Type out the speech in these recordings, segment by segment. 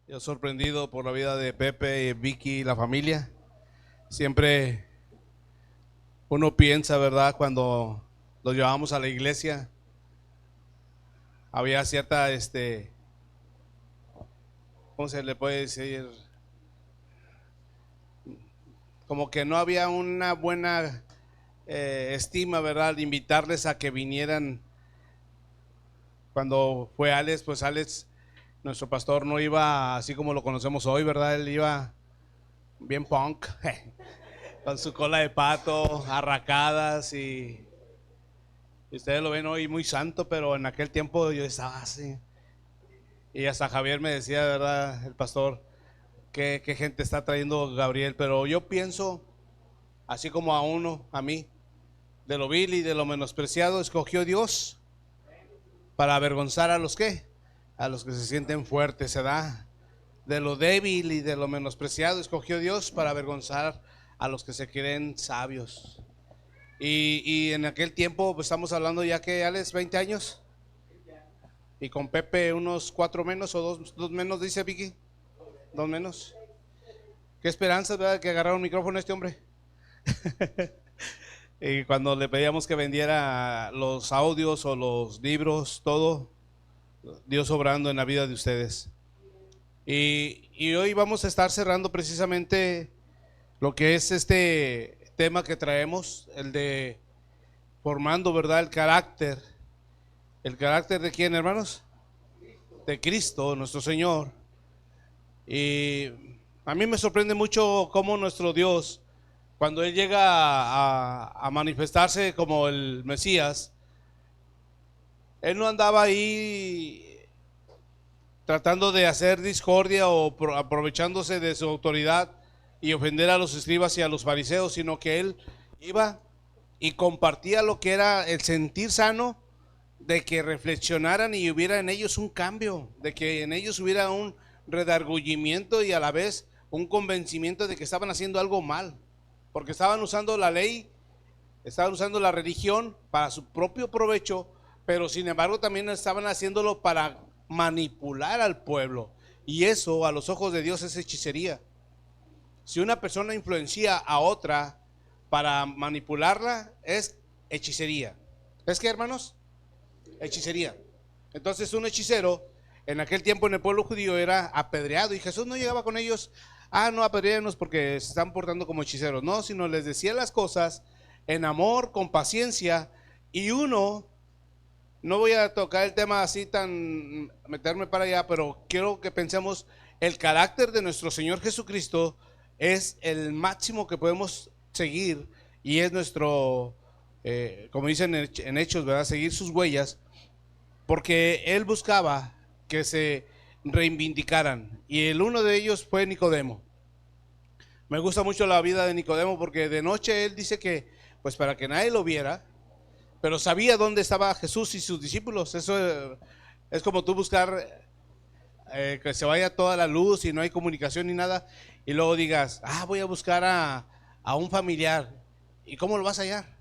Yo sorprendido por la vida de Pepe, Vicky y la familia. Siempre uno piensa, ¿verdad? Cuando los llevamos a la iglesia, había cierta, ¿cómo se le puede decir? Como que no había una buena estima, ¿verdad? De invitarles a que vinieran. Cuando fue Alex, pues Alex, nuestro pastor, no iba así como lo conocemos hoy, ¿verdad? Él iba bien punk, con su cola de pato, arracadas y ustedes lo ven hoy muy santo, pero en aquel tiempo yo estaba así. Y hasta Javier me decía, ¿verdad? El pastor, qué gente está trayendo Gabriel. Pero yo pienso, así como a uno, a mí, de lo vil y de lo menospreciado, escogió Dios para avergonzar a los que, a los que se sienten fuertes, ¿se da? De lo débil y de lo menospreciado, escogió Dios para avergonzar a los que se creen sabios. Y en aquel tiempo, pues estamos hablando ya que Alex, 20 años. Y con Pepe unos 4 menos o dos menos, dice Vicky. 2 menos. Qué esperanza, ¿verdad? Que agarrara un micrófono este hombre. Y cuando le pedíamos que vendiera los audios o los libros, todo, Dios obrando en la vida de ustedes. Y hoy vamos a estar cerrando precisamente lo que es este tema que traemos, el de formando, ¿verdad? El carácter. ¿El carácter de quién, hermanos? De Cristo, nuestro Señor. Y a mí me sorprende mucho cómo nuestro Dios, cuando Él llega a manifestarse como el Mesías, Él no andaba ahí tratando de hacer discordia o aprovechándose de su autoridad y ofender a los escribas y a los fariseos, sino que Él iba y compartía lo que era el sentir sano de que reflexionaran y hubiera en ellos un cambio, de que en ellos hubiera un redargüimiento y a la vez un convencimiento de que estaban haciendo algo mal, porque estaban usando la ley, estaban usando la religión para su propio provecho, pero sin embargo también estaban haciéndolo para manipular al pueblo, y eso a los ojos de Dios es hechicería. Si una persona influencia a otra para manipularla, es hechicería. ¿Es que, hermanos? Hechicería. Entonces un hechicero en aquel tiempo en el pueblo judío era apedreado, y Jesús no llegaba con ellos, no apedreanos porque se están portando como hechiceros, no, sino les decía las cosas en amor, con paciencia. Y uno, no voy a tocar el tema así tan, meterme para allá, pero quiero que pensemos, el carácter de nuestro Señor Jesucristo es el máximo que podemos seguir, y es nuestro, como dicen en Hechos, ¿verdad? Seguir sus huellas, porque él buscaba que se reivindicaran, y el uno de ellos fue Nicodemo. Me gusta mucho la vida de Nicodemo porque de noche él dice que, pues para que nadie lo viera, pero sabía dónde estaba Jesús y sus discípulos. Eso es como tú buscar que se vaya toda la luz y no hay comunicación ni nada, y luego digas, voy a buscar a un familiar. ¿Y cómo lo vas a hallar?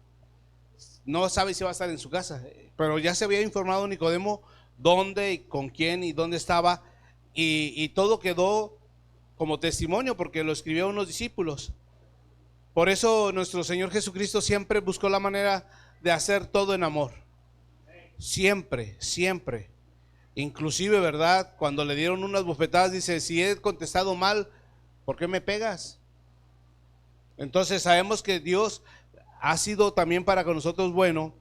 No sabe si va a estar en su casa, pero ya se había informado Nicodemo dónde y con quién y dónde estaba, y todo quedó como testimonio porque lo escribió a unos discípulos. Por eso nuestro Señor Jesucristo siempre buscó la manera de hacer todo en amor. Siempre, siempre. Inclusive, ¿verdad? Cuando le dieron unas bofetadas, dice, si he contestado mal, ¿por qué me pegas? Entonces sabemos que Dios ha sido también para con nosotros bueno,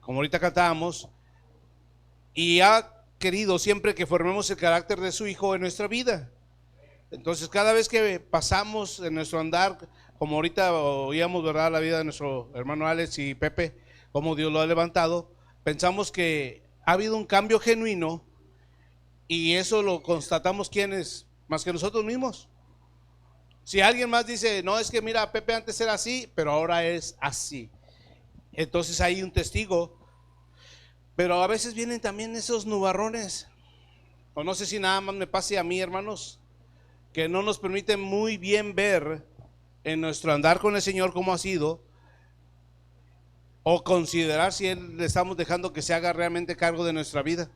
como ahorita cantábamos, y ha querido siempre que formemos el carácter de su Hijo en nuestra vida. Entonces cada vez que pasamos en nuestro andar, como ahorita oíamos, ¿verdad? La vida de nuestro hermano Alex y Pepe, cómo Dios lo ha levantado, pensamos que ha habido un cambio genuino, y eso lo constatamos quienes, más que nosotros mismos. Si alguien más dice, no, es que mira, Pepe antes era así, pero ahora es así, entonces hay un testigo. Pero a veces vienen también esos nubarrones, o no sé si nada más me pase a mí, hermanos, que no nos permiten muy bien ver en nuestro andar con el Señor cómo ha sido, o considerar si Él le estamos dejando que se haga realmente cargo de nuestra vida.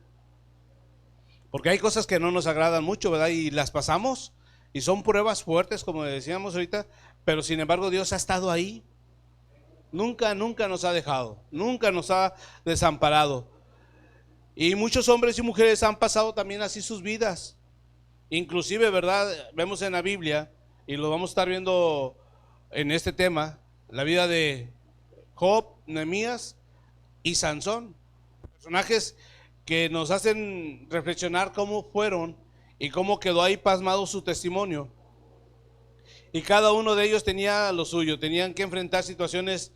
Porque hay cosas que no nos agradan mucho, ¿verdad? Y las pasamos y son pruebas fuertes, como decíamos ahorita, pero sin embargo Dios ha estado ahí. Nunca, nunca nos ha dejado, nunca nos ha desamparado. Y muchos hombres y mujeres han pasado también así sus vidas. Inclusive, ¿verdad? Vemos en la Biblia, y lo vamos a estar viendo en este tema, la vida de Job, Nehemías y Sansón. Personajes que nos hacen reflexionar cómo fueron y cómo quedó ahí pasmado su testimonio. Y cada uno de ellos tenía lo suyo, tenían que enfrentar situaciones,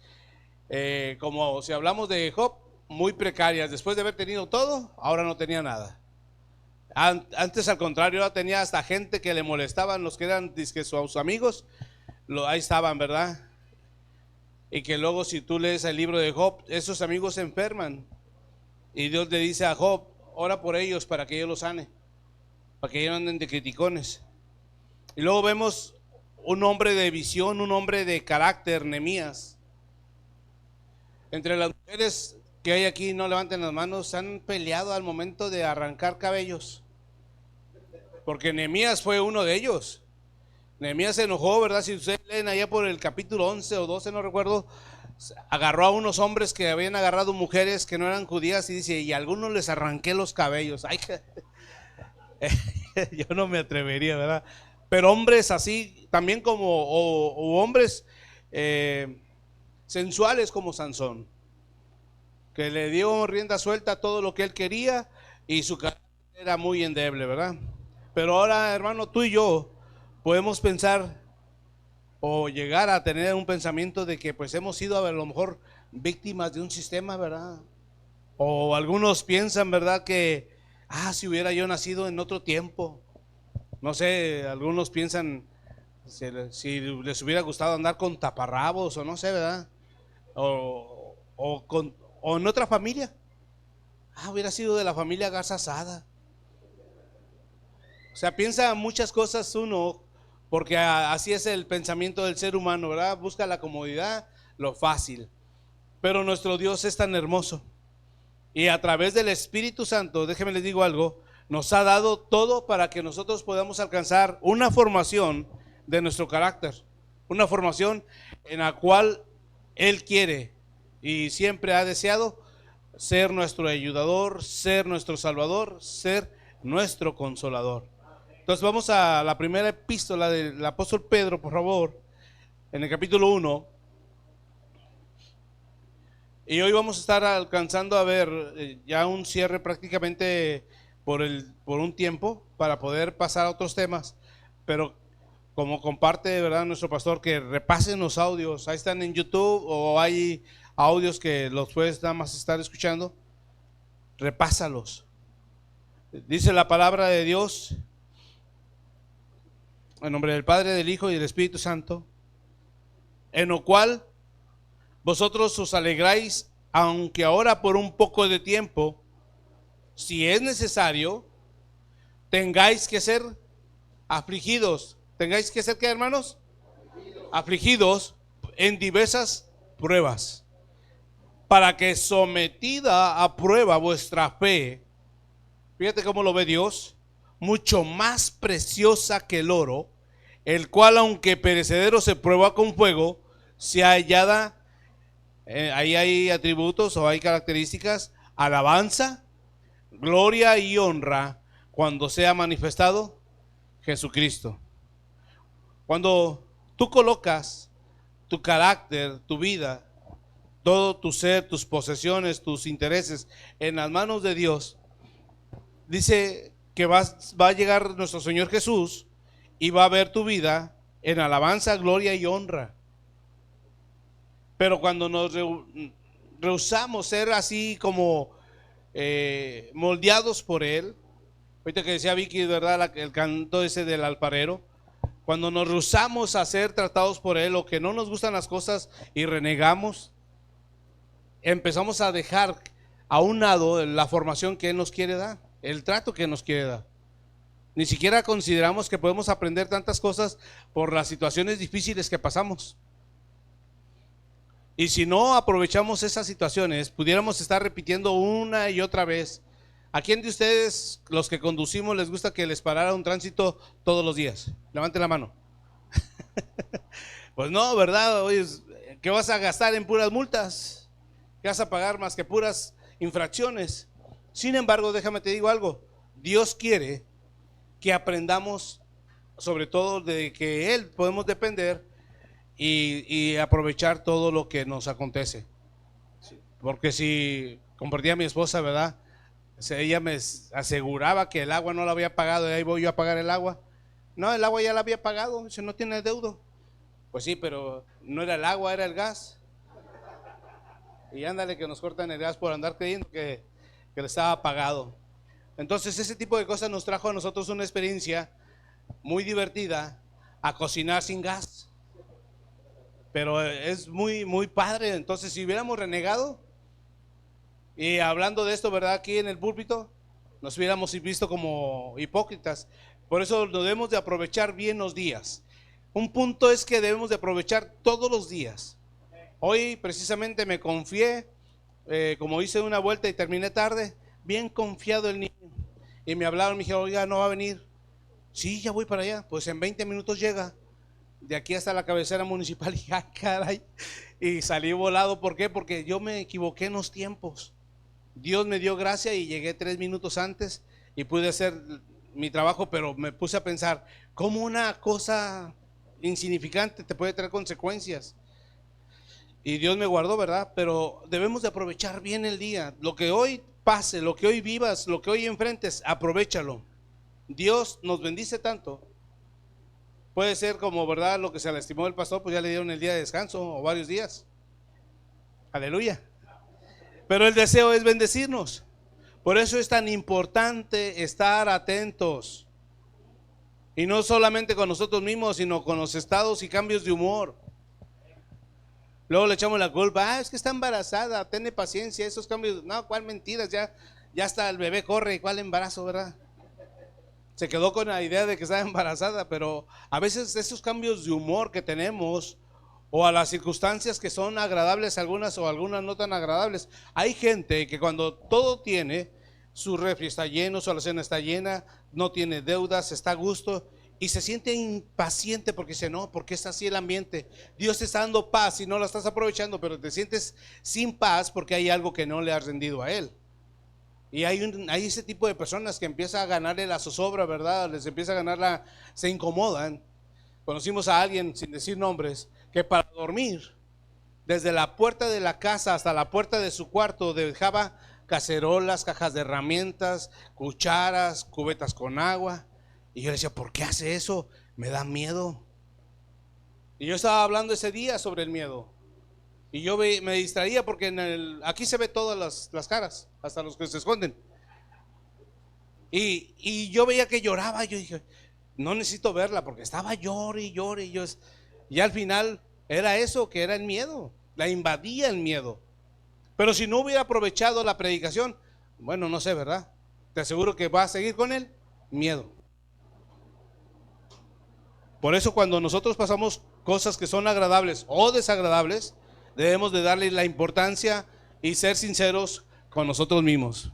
como si hablamos de Job, muy precarias. Después de haber tenido todo, ahora no tenía nada. Antes, al contrario, tenía hasta gente que le molestaban, los que eran dizque sus amigos, ahí estaban, ¿verdad? Y que luego, si tú lees el libro de Job, esos amigos se enferman. Y Dios le dice a Job: ora por ellos para que ellos los sane, para que ellos no anden de criticones. Y luego vemos un hombre de visión, un hombre de carácter, Nehemías. Entre las mujeres que hay aquí, no levanten las manos, se han peleado al momento de arrancar cabellos, porque Nehemías fue uno de ellos. Nehemías se enojó, ¿verdad? Si ustedes leen allá por el capítulo 11 o 12, no recuerdo, agarró a unos hombres que habían agarrado mujeres que no eran judías y dice: y a algunos les arranqué los cabellos. Ay, yo no me atrevería, ¿verdad? Pero hombres así, también como, o hombres sensuales como Sansón, que le dio rienda suelta a todo lo que él quería y su carácter era muy endeble, ¿verdad? Pero ahora, hermano, tú y yo podemos pensar o llegar a tener un pensamiento de que pues hemos sido a lo mejor víctimas de un sistema, ¿verdad? O algunos piensan, ¿verdad? Que, si hubiera yo nacido en otro tiempo, no sé, algunos piensan si les hubiera gustado andar con taparrabos o no sé, ¿verdad? O en otra familia. Hubiera sido de la familia Garza Sada. O sea, piensa muchas cosas uno, porque así es el pensamiento del ser humano, ¿verdad? Busca la comodidad, lo fácil. Pero nuestro Dios es tan hermoso. Y a través del Espíritu Santo, déjenme les digo algo, nos ha dado todo para que nosotros podamos alcanzar una formación de nuestro carácter. Una formación en la cual Él quiere y siempre ha deseado ser nuestro ayudador, ser nuestro salvador, ser nuestro consolador. Entonces vamos a la primera epístola del apóstol Pedro, por favor, en el capítulo 1. Y hoy vamos a estar alcanzando a ver ya un cierre prácticamente por un tiempo para poder pasar a otros temas. Pero como comparte, ¿verdad?, nuestro pastor, que repasen los audios. Ahí están en YouTube o hay audios que los puedes nada más estar escuchando. Repásalos. Dice la palabra de Dios, en nombre del Padre, del Hijo y del Espíritu Santo, en lo cual vosotros os alegráis, aunque ahora por un poco de tiempo, si es necesario, tengáis que ser afligidos. ¿Tengáis que ser qué, hermanos? Afligidos en diversas pruebas, para que sometida a prueba vuestra fe, fíjate cómo lo ve Dios, mucho más preciosa que el oro, el cual aunque perecedero se prueba con fuego, sea hallada, ahí hay atributos o hay características: alabanza, gloria y honra cuando sea manifestado Jesucristo. Cuando tú colocas tu carácter, tu vida, todo tu ser, tus posesiones, tus intereses en las manos de Dios, dice que va a llegar nuestro Señor Jesús y va a ver tu vida en alabanza, gloria y honra. Pero cuando nos rehusamos ser así como moldeados por Él, ahorita que decía Vicky, ¿verdad?, el canto ese del alfarero, cuando nos rehusamos a ser tratados por Él, o que no nos gustan las cosas y renegamos, empezamos a dejar a un lado la formación que Él nos quiere dar, el trato que nos quiere dar. Ni siquiera consideramos que podemos aprender tantas cosas por las situaciones difíciles que pasamos. Y si no aprovechamos esas situaciones, pudiéramos estar repitiendo una y otra vez ¿A quién de ustedes, los que conducimos, les gusta que les parara un tránsito todos los días? Levanten la mano. Pues no, ¿verdad? Oye, ¿qué vas a gastar en puras multas? ¿Qué vas a pagar más que puras infracciones? Sin embargo, déjame te digo algo. Dios quiere que aprendamos, sobre todo de que Él podemos depender y aprovechar todo lo que nos acontece. Porque si compartía a mi esposa, ¿verdad? Ella me aseguraba que el agua no la había pagado y ahí voy yo a pagar el agua. No, el agua ya la había pagado, dice, no tiene deudo. Pues sí, pero no era el agua, era el gas. Y ándale que nos cortan el gas por andar creyendo que le estaba pagado. Entonces ese tipo de cosas nos trajo a nosotros una experiencia muy divertida a cocinar sin gas. Pero es muy, muy padre. Entonces si hubiéramos renegado y hablando de esto, ¿verdad? Aquí en el púlpito, nos hubiéramos visto como hipócritas. Por eso debemos de aprovechar bien los días. Un punto es que debemos de aprovechar todos los días. Hoy precisamente me confié, como hice una vuelta y terminé tarde, bien confiado el niño. Y me hablaron, me dijeron, oiga, ¿no va a venir? Sí, ya voy para allá. Pues en 20 minutos llega. De aquí hasta la cabecera municipal. Y ¡ay, caray! Y salí volado. ¿Por qué? Porque yo me equivoqué en los tiempos. Dios me dio gracia y llegué 3 minutos antes y pude hacer mi trabajo, pero me puse a pensar, ¿cómo una cosa insignificante te puede traer consecuencias? Y Dios me guardó, ¿verdad? Pero debemos de aprovechar bien el día. Lo que hoy pase, lo que hoy vivas, lo que hoy enfrentes, aprovéchalo. Dios nos bendice tanto. Puede ser como, ¿verdad? Lo que se le estimó el pastor, pues ya le dieron el día de descanso o varios días. Aleluya. Pero el deseo es bendecirnos. Por eso es tan importante estar atentos. Y no solamente con nosotros mismos, sino con los estados y cambios de humor. Luego le echamos la culpa, es que está embarazada, tiene paciencia, esos cambios, no, cuál mentiras, ya hasta el bebé corre, y cuál embarazo, ¿verdad? Se quedó con la idea de que estaba embarazada, pero a veces esos cambios de humor que tenemos, o a las circunstancias que son agradables algunas o algunas no tan agradables, hay gente que cuando todo tiene, su refri está lleno, su alacena está llena, no tiene deudas, está a gusto, y se siente impaciente porque dice, no, porque es así el ambiente. Dios te está dando paz y no la estás aprovechando, pero te sientes sin paz porque hay algo que no le has rendido a Él. Y hay ese tipo de personas que empieza a ganarle la zozobra, ¿verdad? Les empieza a ganar se incomodan. Conocimos a alguien, sin decir nombres, que para dormir, desde la puerta de la casa hasta la puerta de su cuarto, dejaba cacerolas, cajas de herramientas, cucharas, cubetas con agua. Y yo decía, ¿por qué hace eso? Me da miedo. Y yo estaba hablando ese día sobre el miedo. Y yo me distraía porque aquí se ve todas las caras, hasta los que se esconden. Y yo veía que lloraba. Yo dije, no necesito verla porque estaba llore y llore. Y al final era eso, que era el miedo. La invadía el miedo. Pero si no hubiera aprovechado la predicación, bueno, no sé, ¿verdad? Te aseguro que va a seguir con el miedo. Por eso cuando nosotros pasamos cosas que son agradables o desagradables, debemos de darle la importancia y ser sinceros con nosotros mismos.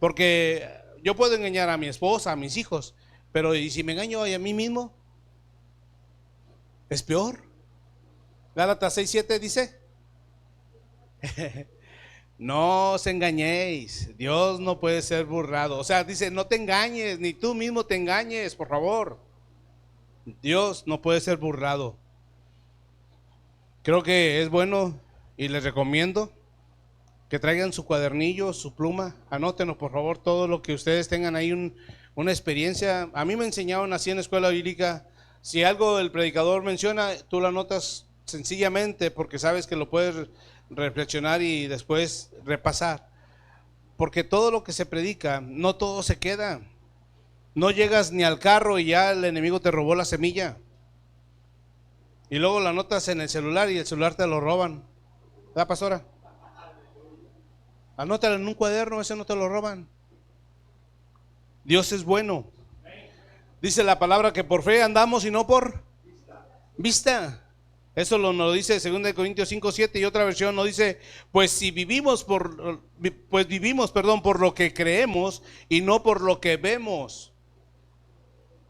Porque yo puedo engañar a mi esposa, a mis hijos, pero ¿y si me engaño a mí mismo? Es peor. Gálatas 6:7 dice, no os engañéis, Dios no puede ser burlado. O sea, dice, no te engañes, ni tú mismo te engañes, por favor. Dios no puede ser burlado. Creo que es bueno y les recomiendo que traigan su cuadernillo, su pluma, anótenos por favor todo lo que ustedes tengan ahí, una experiencia. A mí me enseñaron así en la escuela bíblica, si algo el predicador menciona, tú lo anotas sencillamente porque sabes que lo puedes reflexionar y después repasar. Porque todo lo que se predica, no todo se queda. No llegas ni al carro y ya el enemigo te robó la semilla. Y luego la anotas en el celular y el celular te lo roban. ¿Verdad, pastora? Anótalo en un cuaderno, ese no te lo roban. Dios es bueno. Dice la palabra que por fe andamos y no por vista. Eso nos lo dice 2 Corintios 5:7, y otra versión nos dice, pues vivimos, por lo que creemos y no por lo que vemos.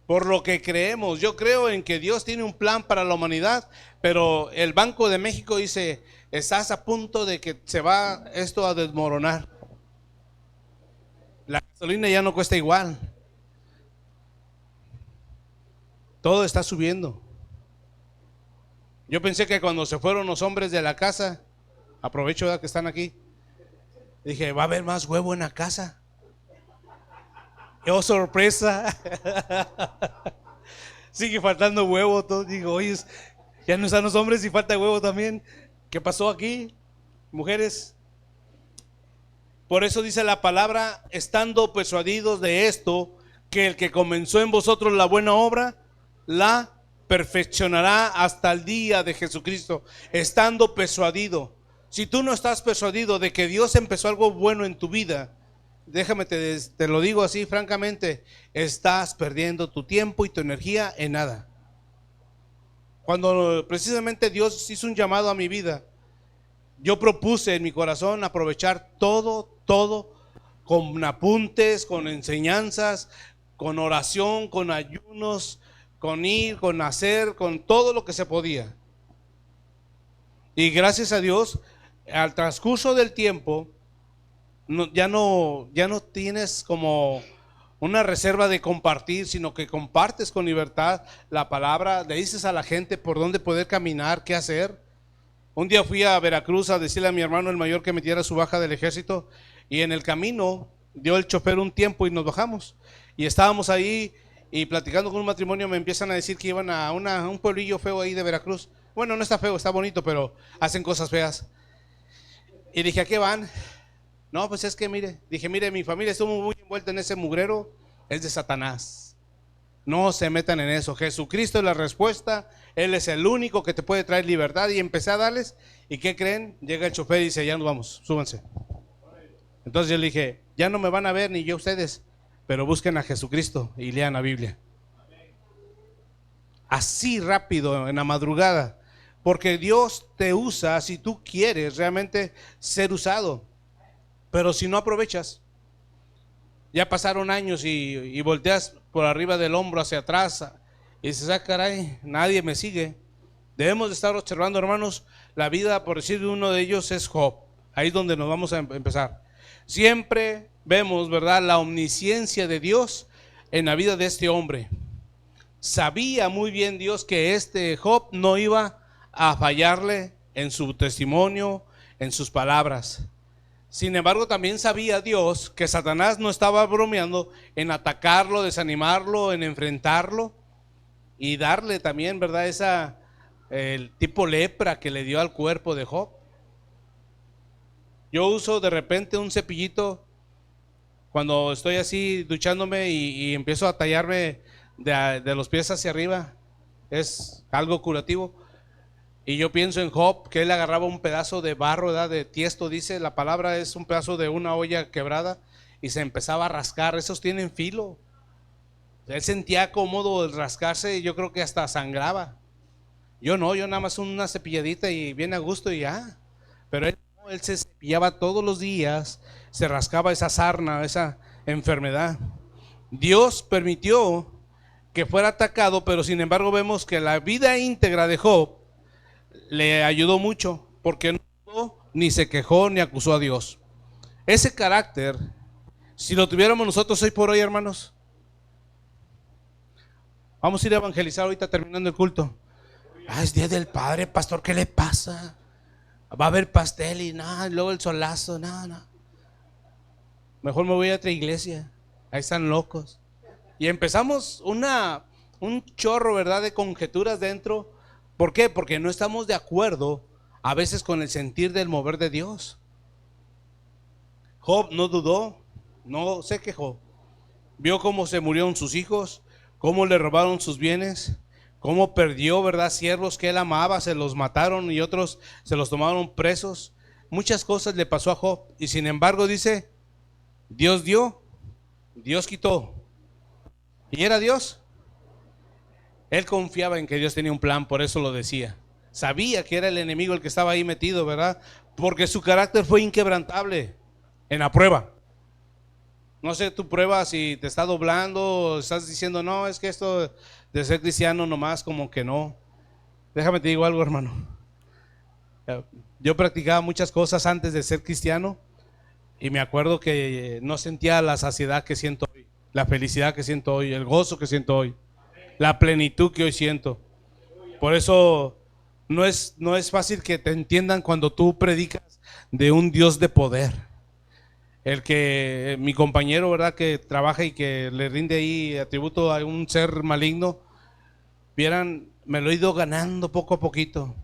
Por lo que creemos. Yo creo en que Dios tiene un plan para la humanidad, pero el Banco de México dice, estás a punto de que se va esto a desmoronar. La gasolina ya no cuesta igual. Todo está subiendo. Yo pensé que cuando se fueron los hombres de la casa, aprovecho que están aquí, dije, va a haber más huevo en la casa. ¡Oh, sorpresa! Sigue faltando huevo. Todo. Digo, oye, ya no están los hombres y falta huevo también. ¿Qué pasó aquí, mujeres? Por eso dice la palabra, estando persuadidos de esto, que el que comenzó en vosotros la buena obra, la perfeccionará hasta el día de Jesucristo. Estando persuadido. Si tú no estás persuadido de que Dios empezó algo bueno en tu vida, déjame te lo digo así francamente, estás perdiendo tu tiempo y tu energía en nada. Cuando precisamente Dios hizo un llamado a mi vida, yo propuse en mi corazón aprovechar todo con apuntes, con enseñanzas, con oración, con ayunos, con ir, con hacer, con todo lo que se podía. Y gracias a Dios, al transcurso del tiempo, ya no tienes como una reserva de compartir, sino que compartes con libertad la palabra, le dices a la gente por dónde poder caminar, qué hacer. Un día fui a Veracruz a decirle a mi hermano el mayor que metiera su baja del ejército, y en el camino dio el chofer un tiempo y nos bajamos. Y estábamos ahí y platicando con un matrimonio, me empiezan a decir que iban a un pueblillo feo ahí de Veracruz. Bueno, no está feo, está bonito, pero hacen cosas feas. Y dije, ¿a qué van? No, pues es que mire, mi familia estuvo muy envuelta en ese mugrero, es de Satanás. No se metan en eso. Jesucristo es la respuesta. Él es el único que te puede traer libertad. Y empecé a darles. ¿Y qué creen? Llega el chofer y dice, ya nos vamos, súbanse. Entonces yo le dije, ya no me van a ver ni yo ustedes, pero busquen a Jesucristo y lean la Biblia. Así rápido, en la madrugada. Porque Dios te usa si tú quieres realmente ser usado. Pero si no aprovechas, ya pasaron años y volteas por arriba del hombro hacia atrás y dices, ah, caray, nadie me sigue. Debemos de estar observando, hermanos, la vida, por decir uno de ellos, es Job. Ahí es donde nos vamos a empezar. Siempre vemos, ¿verdad?, la omnisciencia de Dios en la vida de este hombre. Sabía muy bien Dios que este Job no iba a fallarle en su testimonio, en sus palabras. Sin embargo, también sabía Dios que Satanás no estaba bromeando en atacarlo, desanimarlo, en enfrentarlo y darle también, ¿verdad?, el tipo lepra que le dio al cuerpo de Job. Yo uso de repente un cepillito cuando estoy así duchándome y empiezo a tallarme de los pies hacia arriba. Es algo curativo. Y yo pienso en Job, que él agarraba un pedazo de barro, ¿verdad?, de tiesto, dice la palabra, es un pedazo de una olla quebrada, y se empezaba a rascar. Esos tienen filo. Él sentía cómodo el rascarse, y yo creo que hasta sangraba. Yo no, yo nada más una cepilladita y bien a gusto y ya. Pero él se cepillaba todos los días, se rascaba esa sarna, esa enfermedad. Dios permitió que fuera atacado, pero sin embargo vemos que la vida íntegra de Job le ayudó mucho, porque no dudó, ni se quejó, ni acusó a Dios. Ese carácter, si lo tuviéramos nosotros hoy por hoy, hermanos, vamos a ir a evangelizar ahorita terminando el culto. Ah, es Día del Padre, pastor, ¿qué le pasa? Va a haber pastel y nada, luego el solazo, nada. Mejor me voy a otra iglesia, ahí están locos. Y empezamos un chorro, ¿verdad?, de conjeturas dentro. ¿Por qué? Porque no estamos de acuerdo a veces con el sentir del mover de Dios. Job no dudó, no se quejó. Vio cómo se murieron sus hijos, cómo le robaron sus bienes, cómo perdió, ¿verdad?, siervos que él amaba, se los mataron y otros se los tomaron presos. Muchas cosas le pasó a Job, y sin embargo dice, Dios dio, Dios quitó. ¿Y era Dios? Él confiaba en que Dios tenía un plan, por eso lo decía. sabía que era el enemigo el que estaba ahí metido, ¿verdad? Porque su carácter fue inquebrantable en la prueba. No sé, tu prueba si te está doblando, estás diciendo, no, es que esto de ser cristiano nomás como que no. Déjame te digo algo, hermano. Yo practicaba muchas cosas antes de ser cristiano y me acuerdo que no sentía la saciedad que siento hoy, la felicidad que siento hoy, el gozo que siento hoy, la plenitud que hoy siento. Por eso no es fácil que te entiendan cuando tú predicas de un Dios de poder. El que mi compañero, ¿verdad?, que trabaja y que le rinde ahí atributo a un ser maligno, vieran, me lo he ido ganando poco a poquito.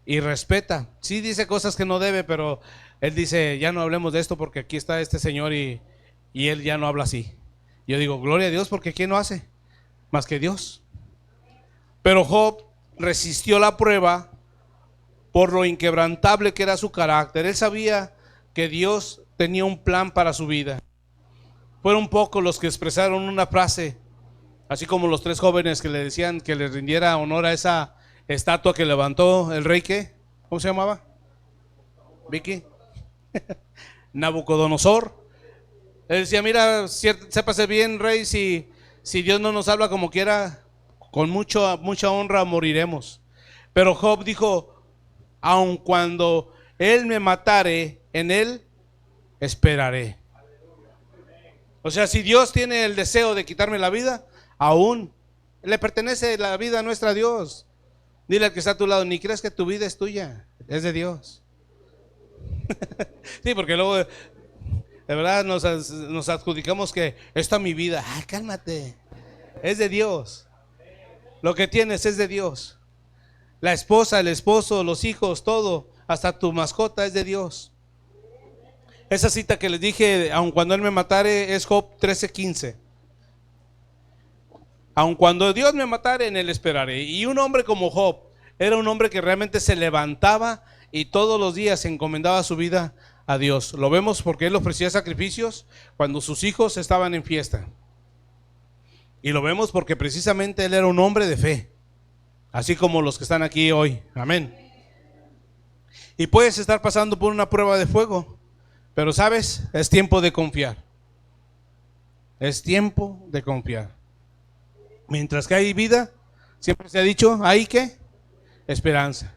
Y respeta. Sí dice cosas que no debe, pero él dice, ya no hablemos de esto porque aquí está este señor y él ya no habla así. Yo digo, gloria a Dios, porque ¿quién lo hace? Más que Dios. Pero Job resistió la prueba por lo inquebrantable que era su carácter. Él sabía que Dios tenía un plan para su vida. Fueron pocos los que expresaron una frase, así como los 3 jóvenes que le decían que le rindiera honor a esa estatua que levantó el rey, ¿qué? ¿Cómo se llamaba? Vicky. Nabucodonosor. Él decía, mira, sépase bien, rey, si Dios no nos habla como quiera, con mucha honra moriremos. Pero Job dijo, aun cuando él me matare, en él esperaré. O sea, si Dios tiene el deseo de quitarme la vida, aún le pertenece la vida nuestra a Dios. Dile al que está a tu lado, ni creas que tu vida es tuya, es de Dios. Sí, porque luego de verdad nos adjudicamos que esta es mi vida. Ay, cálmate, es de Dios. Lo que tienes es de Dios. La esposa, el esposo, los hijos, todo, hasta tu mascota es de Dios. Esa cita que les dije, aun cuando él me matare, es Job 13:15. Aun cuando Dios me matare, en él esperaré. Y un hombre como Job era un hombre que realmente se levantaba y todos los días encomendaba su vida a Dios. Lo vemos porque él ofrecía sacrificios cuando sus hijos estaban en fiesta. Y lo vemos porque precisamente él era un hombre de fe, así como los que están aquí hoy. Amén. Y puedes estar pasando por una prueba de fuego, pero sabes, es tiempo de confiar. Es tiempo de confiar. Mientras que hay vida, siempre se ha dicho, ¿hay qué? Esperanza.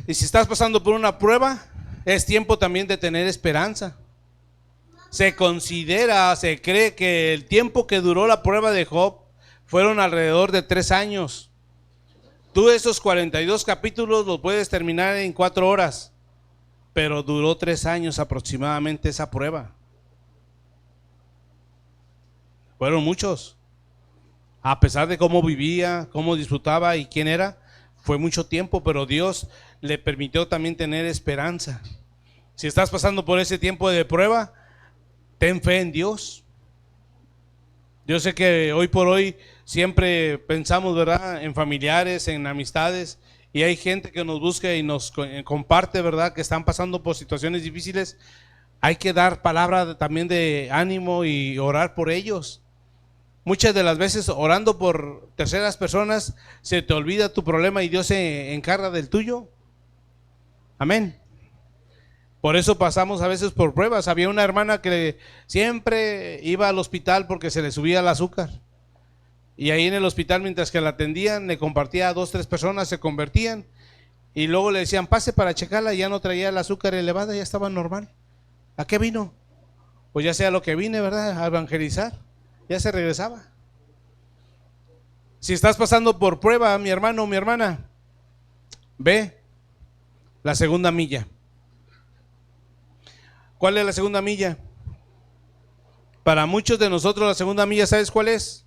Y si estás pasando por una prueba, es tiempo también de tener esperanza. Se considera, se cree que el tiempo que duró la prueba de Job fueron alrededor de 3 años. Tú esos 42 capítulos los puedes terminar en 4 horas, pero duró 3 años aproximadamente esa prueba. Fueron muchos. A pesar de cómo vivía, cómo disfrutaba y quién era, fue mucho tiempo, pero Dios le permitió también tener esperanza. Si estás pasando por ese tiempo de prueba, ten fe en Dios. Yo sé que hoy por hoy siempre pensamos, ¿verdad?, en familiares, en amistades, y hay gente que nos busca y nos comparte, ¿verdad?, que están pasando por situaciones difíciles. Hay que dar palabra también de ánimo y orar por ellos. Muchas de las veces orando por terceras personas se te olvida tu problema y Dios se encarga del tuyo. Amén. Por eso pasamos a veces por pruebas. Había una hermana que siempre iba al hospital porque se le subía el azúcar. Y ahí en el hospital, mientras que la atendían, le compartía a 2, 3 personas, se convertían. Y luego le decían, pase para checarla, ya no traía el azúcar elevada, ya estaba normal. ¿A qué vino? Pues ya sea lo que vine, ¿verdad?, a evangelizar. Ya se regresaba. Si estás pasando por prueba, mi hermano o mi hermana, ve la segunda milla. ¿Cuál es la segunda milla? Para muchos de nosotros la segunda milla, ¿sabes cuál es?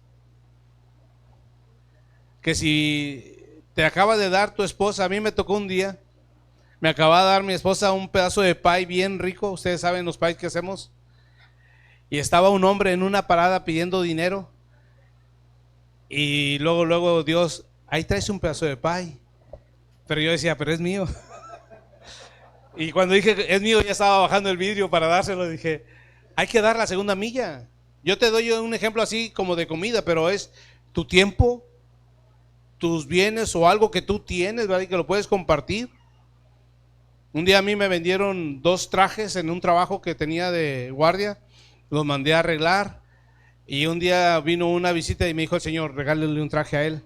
Que si te acaba de dar tu esposa, a mí me tocó un día, me acaba de dar mi esposa un pedazo de pie bien rico, ustedes saben los pies que hacemos, y estaba un hombre en una parada pidiendo dinero, y luego Dios, ahí traes un pedazo de pie, pero yo decía, pero es mío. Y cuando dije es mío, ya estaba bajando el vidrio para dárselo. Dije, hay que dar la segunda milla. Yo te doy un ejemplo así como de comida, pero es tu tiempo, tus bienes o algo que tú tienes, ¿verdad? Y que lo puedes compartir. Un día a mí me vendieron 2 trajes en un trabajo que tenía de guardia, los mandé a arreglar y un día vino una visita y me dijo el Señor, regálele un traje a él.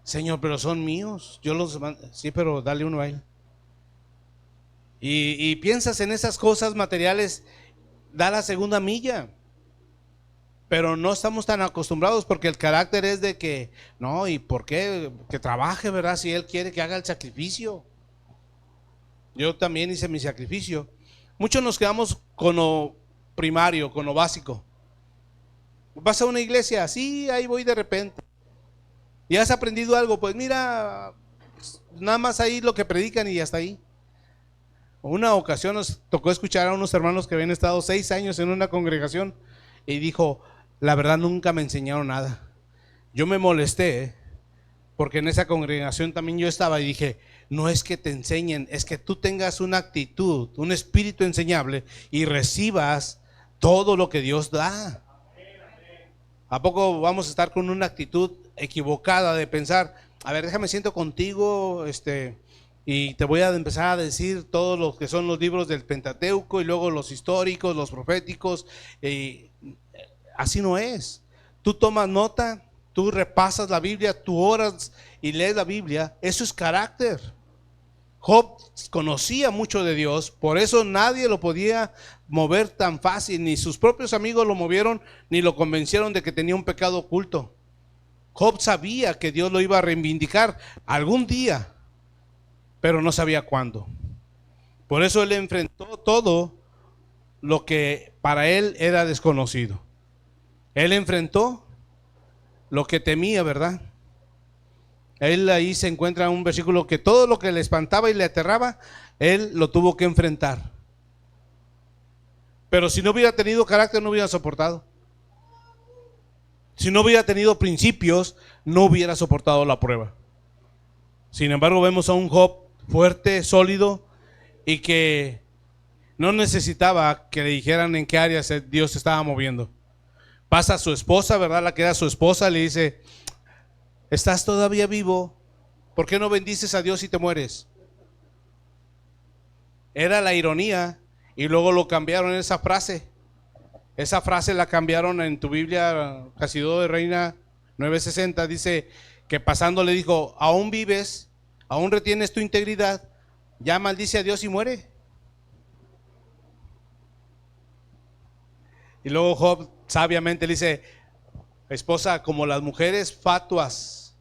Señor, pero son míos, yo los mandé. Sí, pero dale uno a él. Y piensas en esas cosas materiales, da la segunda milla. Pero no estamos tan acostumbrados porque el carácter es de que, no, ¿y por qué? Que trabaje, ¿verdad? Si él quiere que haga el sacrificio. Yo también hice mi sacrificio. Muchos nos quedamos con lo primario, con lo básico. ¿Vas a una iglesia? Sí, ahí voy de repente. ¿Y has aprendido algo? Pues mira, nada más ahí lo que predican y hasta ahí. Una ocasión nos tocó escuchar a unos hermanos que habían estado 6 años en una congregación y dijo, la verdad nunca me enseñaron nada. Yo me molesté porque en esa congregación también yo estaba y dije, no es que te enseñen, es que tú tengas una actitud, un espíritu enseñable y recibas todo lo que Dios da. ¿A poco vamos a estar con una actitud equivocada de pensar, a ver, déjame siento contigo, y te voy a empezar a decir todo lo que son los libros del Pentateuco y luego los históricos, los proféticos? Así no es. Tú tomas nota, tú repasas la Biblia, tú oras y lees la Biblia. Eso es carácter. Job conocía mucho de Dios, por eso nadie lo podía mover tan fácil, ni sus propios amigos lo movieron, ni lo convencieron de que tenía un pecado oculto. Job sabía que Dios lo iba a reivindicar algún día, pero no sabía cuándo. Por eso él enfrentó todo lo que para él era desconocido. Él enfrentó lo que temía, ¿verdad? Él ahí se encuentra un versículo que todo lo que le espantaba y le aterraba, él lo tuvo que enfrentar. Pero si no hubiera tenido carácter, no hubiera soportado. Si no hubiera tenido principios, no hubiera soportado la prueba. Sin embargo, vemos a un Job fuerte, sólido y que no necesitaba que le dijeran en qué áreas Dios se estaba moviendo. Pasa a su esposa, ¿verdad? La que era su esposa, le dice, ¿estás todavía vivo? ¿Por qué no bendices a Dios y te mueres? Era la ironía y luego lo cambiaron en esa frase. Esa frase la cambiaron en tu Biblia, Casido de Reina 960, dice que pasando le dijo, ¿aún vives? ¿Aún retienes tu integridad? Ya maldice a Dios y muere. Y luego Job sabiamente le dice, esposa, como las mujeres fatuas,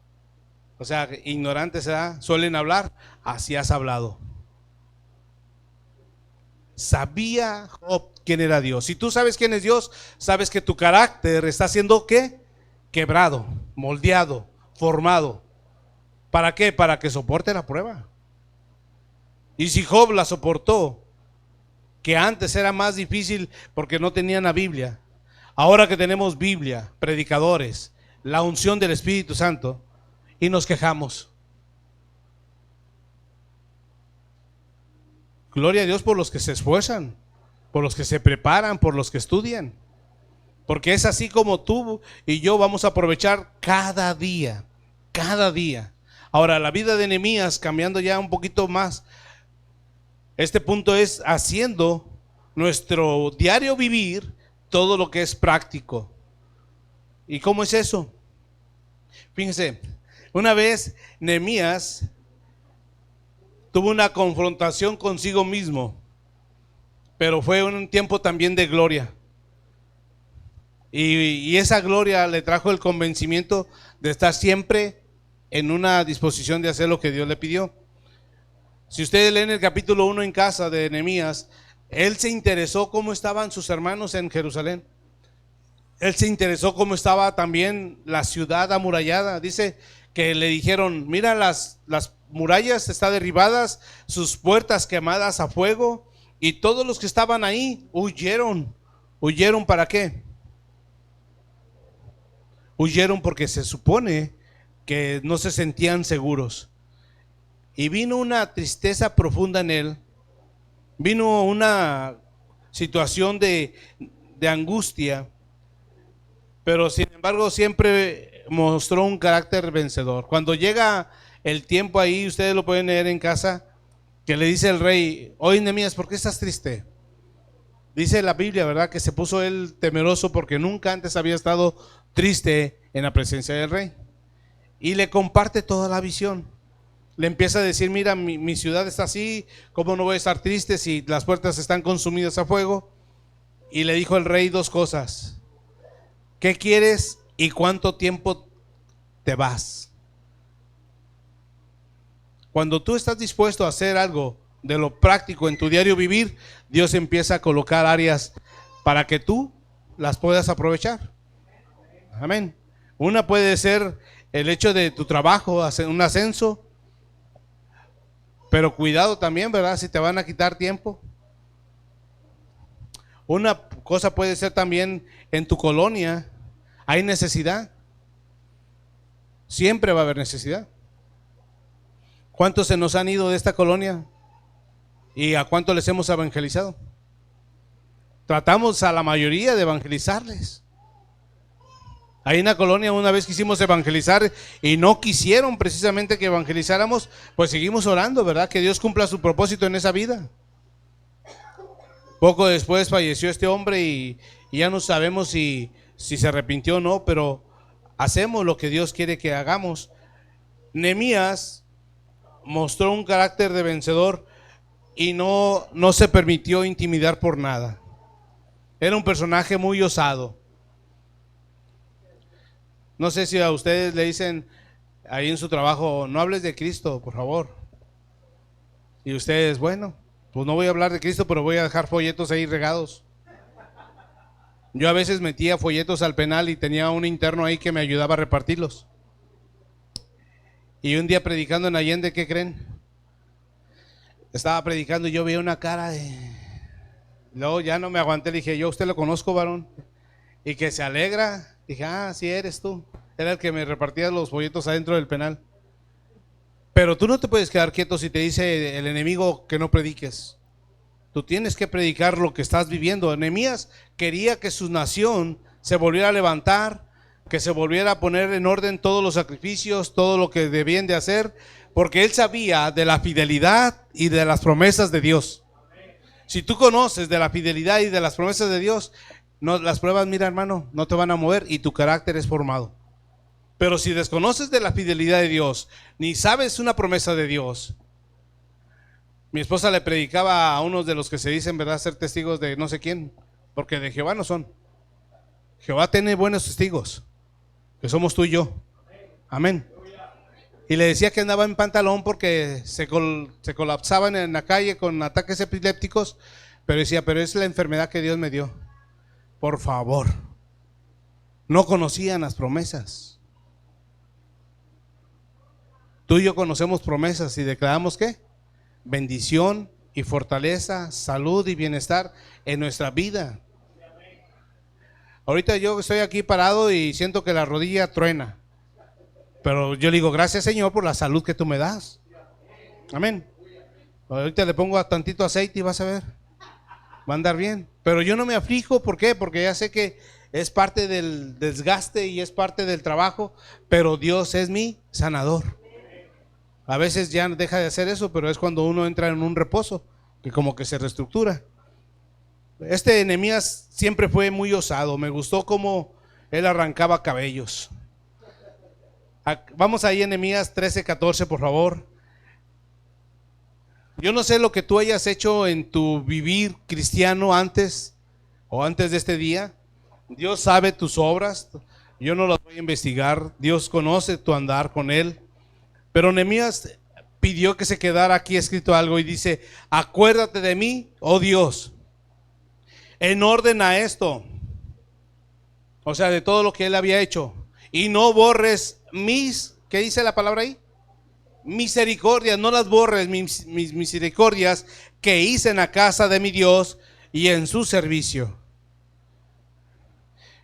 o sea, ignorantes, ¿verdad?, suelen hablar, así has hablado. Sabía Job quién era Dios. Si tú sabes quién es Dios, sabes que tu carácter está siendo ¿qué? Quebrado, moldeado, formado. ¿Para qué? Para que soporte la prueba. Y si Job la soportó, que antes era más difícil porque no tenían la Biblia, ahora que tenemos Biblia, predicadores, la unción del Espíritu Santo, y nos quejamos. Gloria a Dios por los que se esfuerzan, por los que se preparan, por los que estudian. Porque es así como tú y yo vamos a aprovechar cada día, cada día. Ahora, la vida de Nehemías, cambiando ya un poquito más, este punto es haciendo nuestro diario vivir todo lo que es práctico. ¿Y cómo es eso? Fíjense, una vez Nehemías tuvo una confrontación consigo mismo, pero fue un tiempo también de gloria. Y esa gloria le trajo el convencimiento de estar siempre en una disposición de hacer lo que Dios le pidió. Si ustedes leen el capítulo 1 en casa de Nehemías, él se interesó cómo estaban sus hermanos en Jerusalén. Él se interesó cómo estaba también la ciudad amurallada. Dice que le dijeron, mira, las murallas están derribadas, sus puertas quemadas a fuego, y todos los que estaban ahí huyeron. ¿Huyeron para qué? Huyeron porque se supone que no se sentían seguros. Y vino una tristeza profunda en él, vino una situación de angustia, pero sin embargo siempre mostró un carácter vencedor. Cuando llega el tiempo ahí, ustedes lo pueden leer en casa, que le dice el rey: oye, Nehemías, ¿por qué estás triste? Dice la Biblia, ¿verdad?, que se puso él temeroso porque nunca antes había estado triste en la presencia del rey. Y le comparte toda la visión. Le empieza a decir: mira, mi ciudad está así, ¿cómo no voy a estar triste si las puertas están consumidas a fuego? Y le dijo el rey dos cosas: ¿qué quieres y cuánto tiempo te vas? Cuando tú estás dispuesto a hacer algo de lo práctico en tu diario vivir, Dios empieza a colocar áreas para que tú las puedas aprovechar. Amén. Una puede ser el hecho de tu trabajo, hacer un ascenso, pero cuidado también, ¿verdad?, si te van a quitar tiempo. Una cosa puede ser también en tu colonia, hay necesidad. Siempre va a haber necesidad. ¿Cuántos se nos han ido de esta colonia? ¿Y a cuántos les hemos evangelizado? Tratamos a la mayoría de evangelizarles. Ahí en la colonia una vez quisimos evangelizar y no quisieron precisamente que evangelizáramos, pues seguimos orando, ¿verdad?, que Dios cumpla su propósito en esa vida. Poco después falleció este hombre y ya no sabemos si se arrepintió o no, pero hacemos lo que Dios quiere que hagamos. Nehemías mostró un carácter de vencedor y no se permitió intimidar por nada. Era un personaje muy osado. No sé si a ustedes le dicen ahí en su trabajo: no hables de Cristo, por favor. Y ustedes: bueno, pues no voy a hablar de Cristo, pero voy a dejar folletos ahí regados. Yo a veces metía folletos al penal y tenía un interno ahí que me ayudaba a repartirlos. Y un día predicando en Allende, ¿qué creen? Estaba predicando y yo veía una cara de... Luego ya no me aguanté, le dije: yo a usted lo conozco, varón. Y que se alegra. Dije: ah, sí eres tú. Era el que me repartía los folletos adentro del penal. Pero tú no te puedes quedar quieto si te dice el enemigo que no prediques. Tú tienes que predicar lo que estás viviendo. Nehemías quería que su nación se volviera a levantar, que se volviera a poner en orden todos los sacrificios, todo lo que debían de hacer, porque él sabía de la fidelidad y de las promesas de Dios. Si tú conoces de la fidelidad y de las promesas de Dios, no, las pruebas, mira, hermano, no te van a mover y tu carácter es formado. Pero si desconoces de la fidelidad de Dios, ni sabes una promesa de Dios. Mi esposa le predicaba a unos de los que se dicen, ¿verdad?, ser testigos de no sé quién, porque de Jehová no son. Jehová tiene buenos testigos, que somos tú y yo. Amén. Y le decía que andaba en pantalón porque se colapsaban en la calle con ataques epilépticos, pero decía: pero es la enfermedad que Dios me dio. Por favor. No conocían las promesas. Tú y yo conocemos promesas y declaramos ¿qué? Bendición y fortaleza, salud y bienestar en nuestra vida. Ahorita yo estoy aquí parado y siento que la rodilla truena, pero yo le digo: gracias, Señor, por la salud que tú me das. Amén. Ahorita le pongo tantito aceite y vas a ver, va a andar bien. Pero yo no me aflijo, ¿por qué? Porque ya sé que es parte del desgaste y es parte del trabajo, pero Dios es mi sanador. A veces ya deja de hacer eso, pero es cuando uno entra en un reposo, que como que se reestructura. Este Nehemías siempre fue muy osado. Me gustó cómo él arrancaba cabellos. Vamos ahí en Nehemías 13:14, por favor. Yo no sé lo que tú hayas hecho en tu vivir cristiano antes o antes de este día. Dios sabe tus obras. Yo no las voy a investigar. Dios conoce tu andar con Él. Pero Nehemías pidió que se quedara aquí escrito algo y dice: acuérdate de mí, oh Dios, en orden a esto. O sea, de todo lo que él había hecho. Y no borres ¿qué dice la palabra ahí? Misericordias, no las borres, mis misericordias que hice en la casa de mi Dios y en su servicio.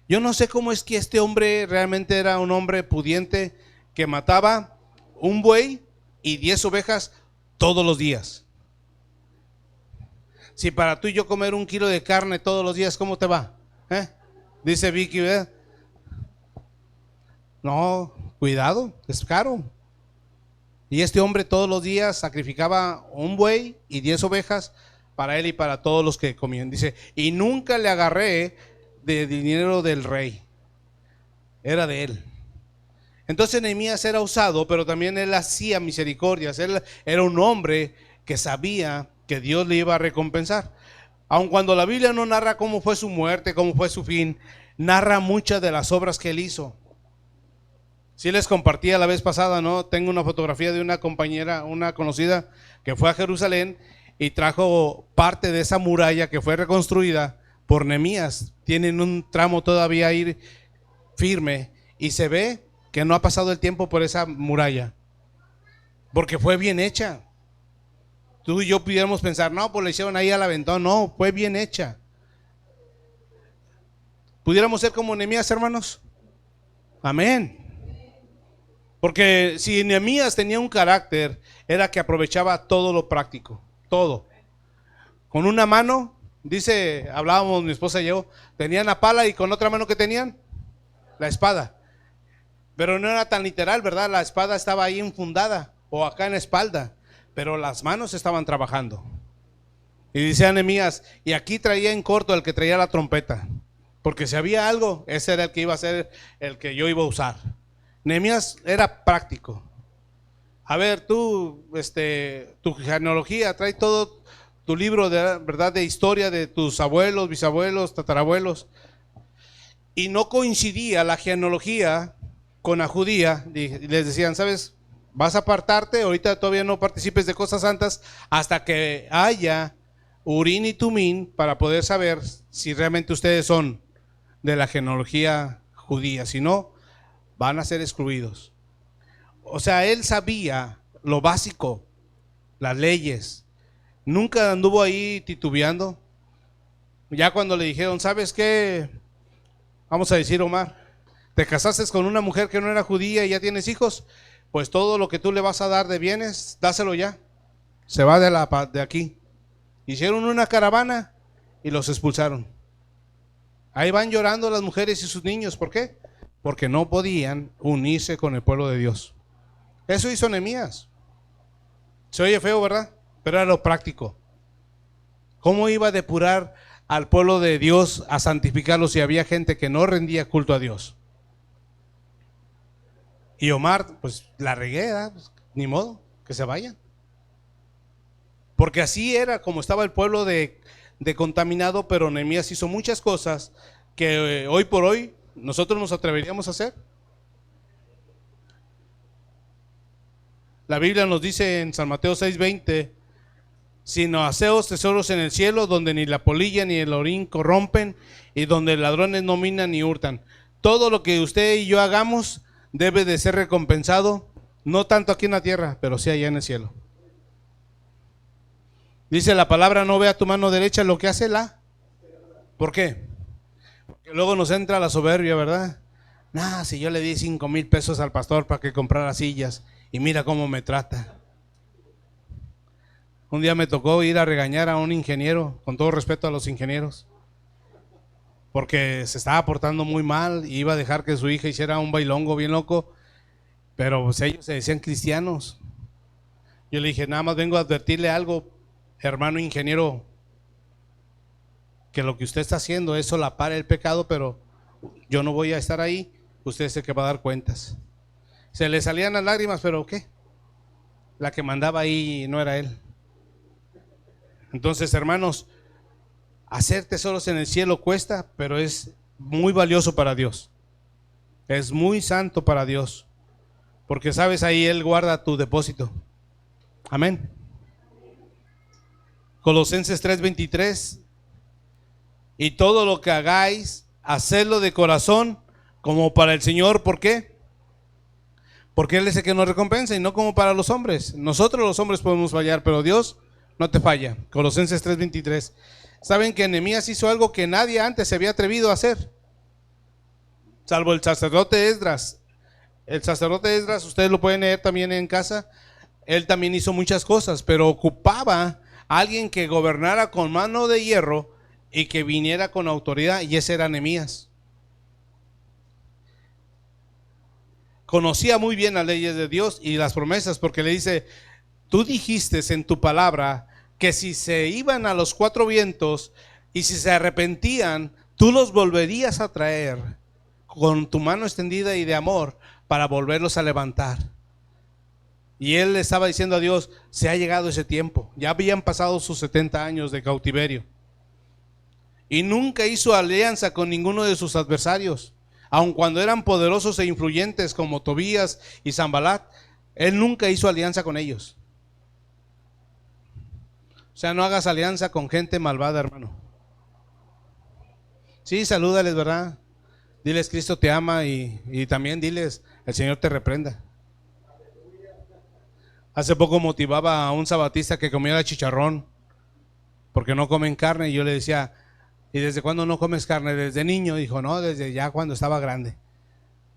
Yo no sé cómo es que este hombre realmente era un hombre pudiente que mataba un buey y 10 ovejas todos los días. Si para tú y yo comer 1 kilo de carne todos los días, ¿cómo te va? Dice Vicky, ¿verdad? No, cuidado, es caro. Y este hombre todos los días sacrificaba un buey y 10 ovejas para él y para todos los que comían. Dice, y nunca le agarré de dinero del rey, era de él. Entonces Nehemías era usado, pero también él hacía misericordias. Él era un hombre que sabía que Dios le iba a recompensar. Aun cuando la Biblia no narra cómo fue su muerte, cómo fue su fin, narra muchas de las obras que él hizo. Sí les compartía la vez pasada, ¿no? Tengo una fotografía de una compañera, una conocida, que fue a Jerusalén y trajo parte de esa muralla que fue reconstruida por Nehemías. Tienen un tramo todavía ahí firme y se ve que no ha pasado el tiempo por esa muralla, porque fue bien hecha. Tú y yo pudiéramos pensar, no, pues la hicieron ahí al aventón. No, fue bien hecha. ¿Pudiéramos ser como Nehemías, hermanos? Amén. Porque si Nehemías tenía un carácter, era que aprovechaba todo lo práctico, todo. Con una mano, dice, hablábamos mi esposa y yo, tenían la pala y con otra mano que tenían, la espada. Pero no era tan literal, ¿verdad? La espada estaba ahí enfundada o acá en la espalda, pero las manos estaban trabajando. Y dice a Nehemías, y aquí traía en corto el que traía la trompeta, porque si había algo, ese era el que iba a ser el que yo iba a usar. Nehemías era práctico. A ver, tú, tu genealogía, trae todo tu libro de verdad de historia de tus abuelos, bisabuelos, tatarabuelos. Y no coincidía la genealogía con la judía. Y les decían, ¿sabes? Vas a apartarte, ahorita todavía no participes de cosas santas hasta que haya Urín y Tumín para poder saber si realmente ustedes son de la genealogía judía. Si no, van a ser excluidos. O sea, él sabía lo básico, las leyes. Nunca anduvo ahí titubeando. Ya cuando le dijeron, ¿sabes qué? Vamos a decir, Omar, te casaste con una mujer que no era judía y ya tienes hijos, pues todo lo que tú le vas a dar de bienes, dáselo ya. Se va de aquí. Hicieron una caravana y los expulsaron. Ahí van llorando las mujeres y sus niños. ¿Por qué? Porque no podían unirse con el pueblo de Dios. Eso hizo Nehemías. Se oye feo, ¿verdad? Pero era lo práctico. ¿Cómo iba a depurar al pueblo de Dios, a santificarlo si había gente que no rendía culto a Dios? Y Omar, pues la regué, pues, ni modo, que se vayan. Porque así era como estaba el pueblo de contaminado, pero Nehemías hizo muchas cosas que hoy por hoy nosotros nos atreveríamos a hacer. La Biblia nos dice en San Mateo 6:20, sino haceos tesoros en el cielo, donde ni la polilla ni el orín corrompen, y donde ladrones no minan ni hurtan. Todo lo que usted y yo hagamos debe de ser recompensado, no tanto aquí en la tierra, pero sí allá en el cielo. Dice la palabra, no vea tu mano derecha lo que hace la. ¿Por qué? Porque luego nos entra la soberbia, ¿verdad? Nah, si yo le di 5,000 pesos al pastor para que comprara sillas y mira cómo me trata. Un día me tocó ir a regañar a un ingeniero, con todo respeto a los ingenieros, porque se estaba portando muy mal y iba a dejar que su hija hiciera un bailongo bien loco, pero pues ellos se decían cristianos. Yo le dije, nada más vengo a advertirle algo, hermano ingeniero, que lo que usted está haciendo es solapar el pecado, pero yo no voy a estar ahí, usted es el que va a dar cuentas. Se le salían las lágrimas, pero ¿qué? La que mandaba ahí no era él. Entonces, hermanos, hacer tesoros en el cielo cuesta, pero es muy valioso para Dios. Es muy santo para Dios, porque sabes, ahí Él guarda tu depósito. Amén. Colosenses 3:23, y todo lo que hagáis, hacedlo de corazón, como para el Señor. ¿Por qué? Porque Él es el que nos recompensa y no como para los hombres. Nosotros los hombres podemos fallar, pero Dios no te falla. Colosenses 3:23. Saben que Nehemías hizo algo que nadie antes se había atrevido a hacer, salvo el sacerdote Esdras. El sacerdote Esdras, ustedes lo pueden leer también en casa. Él también hizo muchas cosas, pero ocupaba a alguien que gobernara con mano de hierro y que viniera con autoridad, y ese era Nehemías. conocía muy bien las leyes de Dios y las promesas, porque le dice: tú dijiste en tu palabra que si se iban a los cuatro vientos y si se arrepentían, tú los volverías a traer con tu mano extendida y de amor para volverlos a levantar. Y él le estaba diciendo a Dios: se ha llegado ese tiempo. Ya habían pasado sus 70 años de cautiverio. Y nunca hizo alianza con ninguno de sus adversarios. Aun cuando eran poderosos e influyentes como Tobías y Sanbalat, él nunca hizo alianza con ellos. O sea, no hagas alianza con gente malvada, hermano. Sí, salúdales, ¿verdad? Diles: Cristo te ama, y también diles: el Señor te reprenda. Hace poco motivaba a un sabatista que comiera chicharrón porque no comen carne, y yo le decía: ¿y desde cuándo no comes carne? Desde niño. Dijo: no, desde ya cuando estaba grande.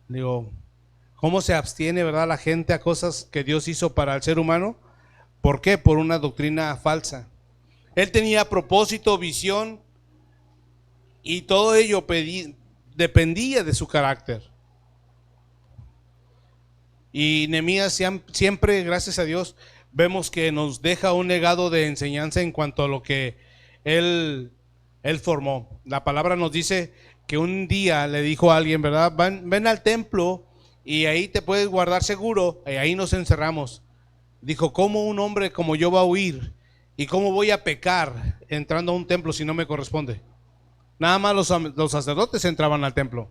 Digo: ¿cómo se abstiene, verdad, la gente a cosas que Dios hizo para el ser humano? ¿Por qué? Por una doctrina falsa. Él tenía propósito, visión, y todo ello dependía de su carácter. Y Nehemías siempre, gracias a Dios, vemos que nos deja un legado de enseñanza en cuanto a lo que él formó. La palabra nos dice que un día le dijo a alguien, ¿verdad? Ven al templo y ahí te puedes guardar seguro, y ahí nos encerramos. Dijo: ¿cómo un hombre como yo va a huir? ¿Y cómo voy a pecar entrando a un templo si no me corresponde? Nada más los sacerdotes entraban al templo.